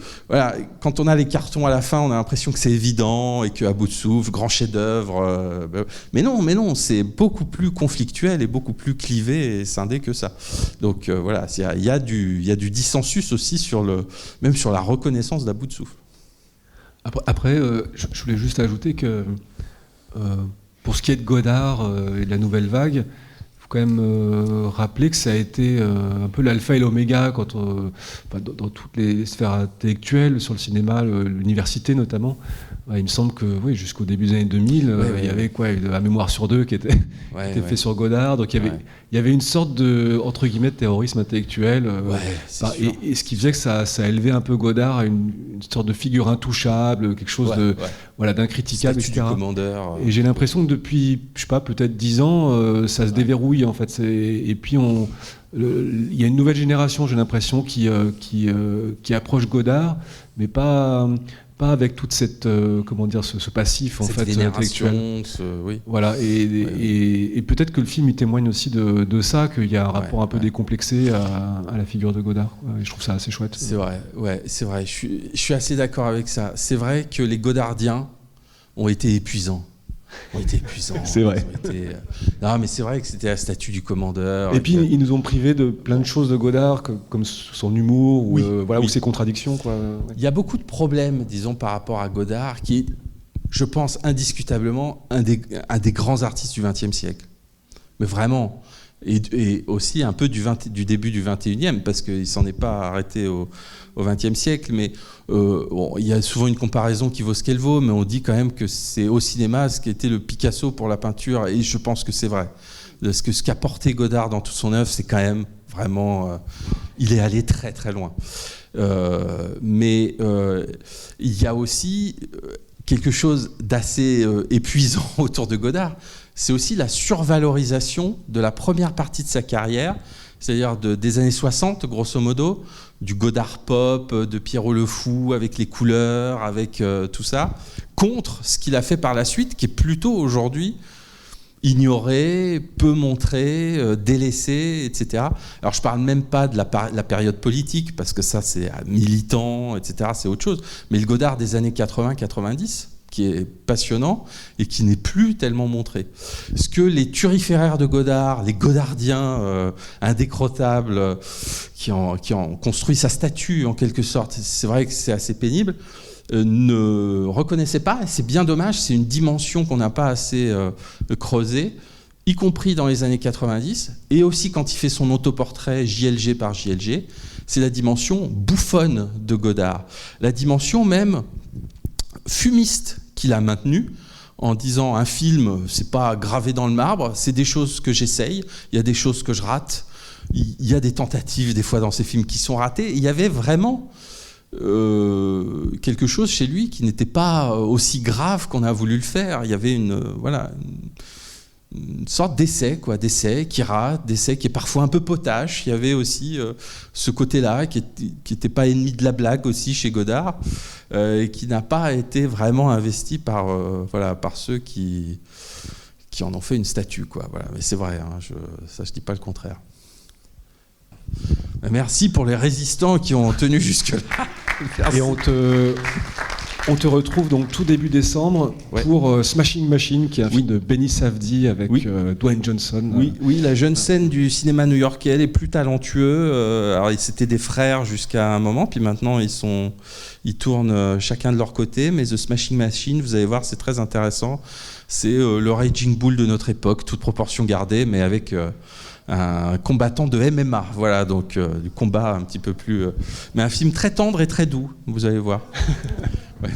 quand on a les cartons à la fin, on a l'impression que c'est évident et qu'À bout de souffle, grand chef-d'œuvre. Mais non, c'est beaucoup plus conflictuel et beaucoup plus clivé et scindé que ça. Donc voilà, il y a du dissensus aussi même sur la reconnaissance d'À bout de souffle. Après, je voulais juste ajouter que pour ce qui est de Godard et de la Nouvelle Vague, il faut quand même rappeler que ça a été un peu l'alpha et l'oméga dans toutes les sphères intellectuelles, sur le cinéma, l'université notamment. Il me semble que jusqu'au début des années 2000, il y avait Un mémoire sur deux qui était fait sur Godard. Donc il y avait une sorte de, entre guillemets, de terrorisme intellectuel. Et ce qui faisait que ça a élevé un peu Godard à une sorte de figure intouchable, quelque chose d'incriticable, etc. Du commandeur, et j'ai l'impression que depuis, je sais pas, peut-être 10 ans, ça se déverrouille en fait. Et puis il y a une nouvelle génération, j'ai l'impression, qui approche Godard, mais pas avec toute cette ce passif en fait intellectuel. Voilà, et peut-être que le film il témoigne aussi de ça, qu'il y a un rapport un peu décomplexé à la figure de Godard. Et je trouve ça assez chouette. C'est vrai, c'est vrai. Je suis assez d'accord avec ça. C'est vrai que les Godardiens ont été épuisants. C'est vrai. Non, mais c'est vrai que c'était la statue du commandeur. Et puis ils nous ont privés de plein de choses de Godard, comme son humour ou ses contradictions. Il y a beaucoup de problèmes, disons, par rapport à Godard, qui est, je pense, indiscutablement un des grands artistes du XXe siècle. Mais vraiment. Et aussi un peu du début du XXIe, parce qu'il ne s'en est pas arrêté au XXe siècle, mais il y a souvent une comparaison qui vaut ce qu'elle vaut, mais on dit quand même que c'est au cinéma ce qui était le Picasso pour la peinture, et je pense que c'est vrai. Ce qu'a porté Godard dans toute son œuvre, c'est quand même vraiment... il est allé très très loin. Mais il y a aussi quelque chose d'assez épuisant autour de Godard. C'est aussi la survalorisation de la première partie de sa carrière, c'est-à-dire des années 60, grosso modo, du Godard pop, de Pierrot le Fou, avec les couleurs, avec tout ça, contre ce qu'il a fait par la suite, qui est plutôt aujourd'hui ignoré, peu montré, délaissé, etc. Alors je parle même pas de la période politique, parce que ça c'est militant, etc., c'est autre chose, mais le Godard des années 80-90, qui est passionnant et qui n'est plus tellement montré. Ce que les turiféraires de Godard, les Godardiens indécrottables, qui ont construit sa statue en quelque sorte, c'est vrai que c'est assez pénible, ne reconnaissaient pas, et c'est bien dommage, c'est une dimension qu'on n'a pas assez creusée, y compris dans les années 90, et aussi quand il fait son autoportrait JLG par JLG, c'est la dimension bouffonne de Godard, la dimension même fumiste qu'il a maintenue, en disant un film, c'est pas gravé dans le marbre, c'est des choses que j'essaye, il y a des choses que je rate, il y a des tentatives des fois dans ces films qui sont ratés. Il y avait vraiment quelque chose chez lui qui n'était pas aussi grave qu'on a voulu le faire. Il y avait une sorte d'essai qui rate, d'essai qui est parfois un peu potache. Il y avait aussi ce côté-là qui n'était pas ennemi de la blague aussi chez Godard, et qui n'a pas été vraiment investi par ceux qui en ont fait une statue, quoi. Voilà. Mais c'est vrai, hein, je dis pas le contraire. Merci pour les résistants qui ont tenu jusque-là. Et on te retrouve donc tout début décembre pour Smashing Machine, qui est un film de Benny Safdie avec Dwayne Johnson. Oui, la jeune scène du cinéma new-yorkais est plus talentueux. Alors, c'était des frères jusqu'à un moment, puis maintenant ils tournent chacun de leur côté. Mais The Smashing Machine, vous allez voir, c'est très intéressant. C'est le Raging Bull de notre époque, toute proportion gardée, mais avec un combattant de MMA, voilà, donc du combat un petit peu plus... mais un film très tendre et très doux, vous allez voir. Ouais.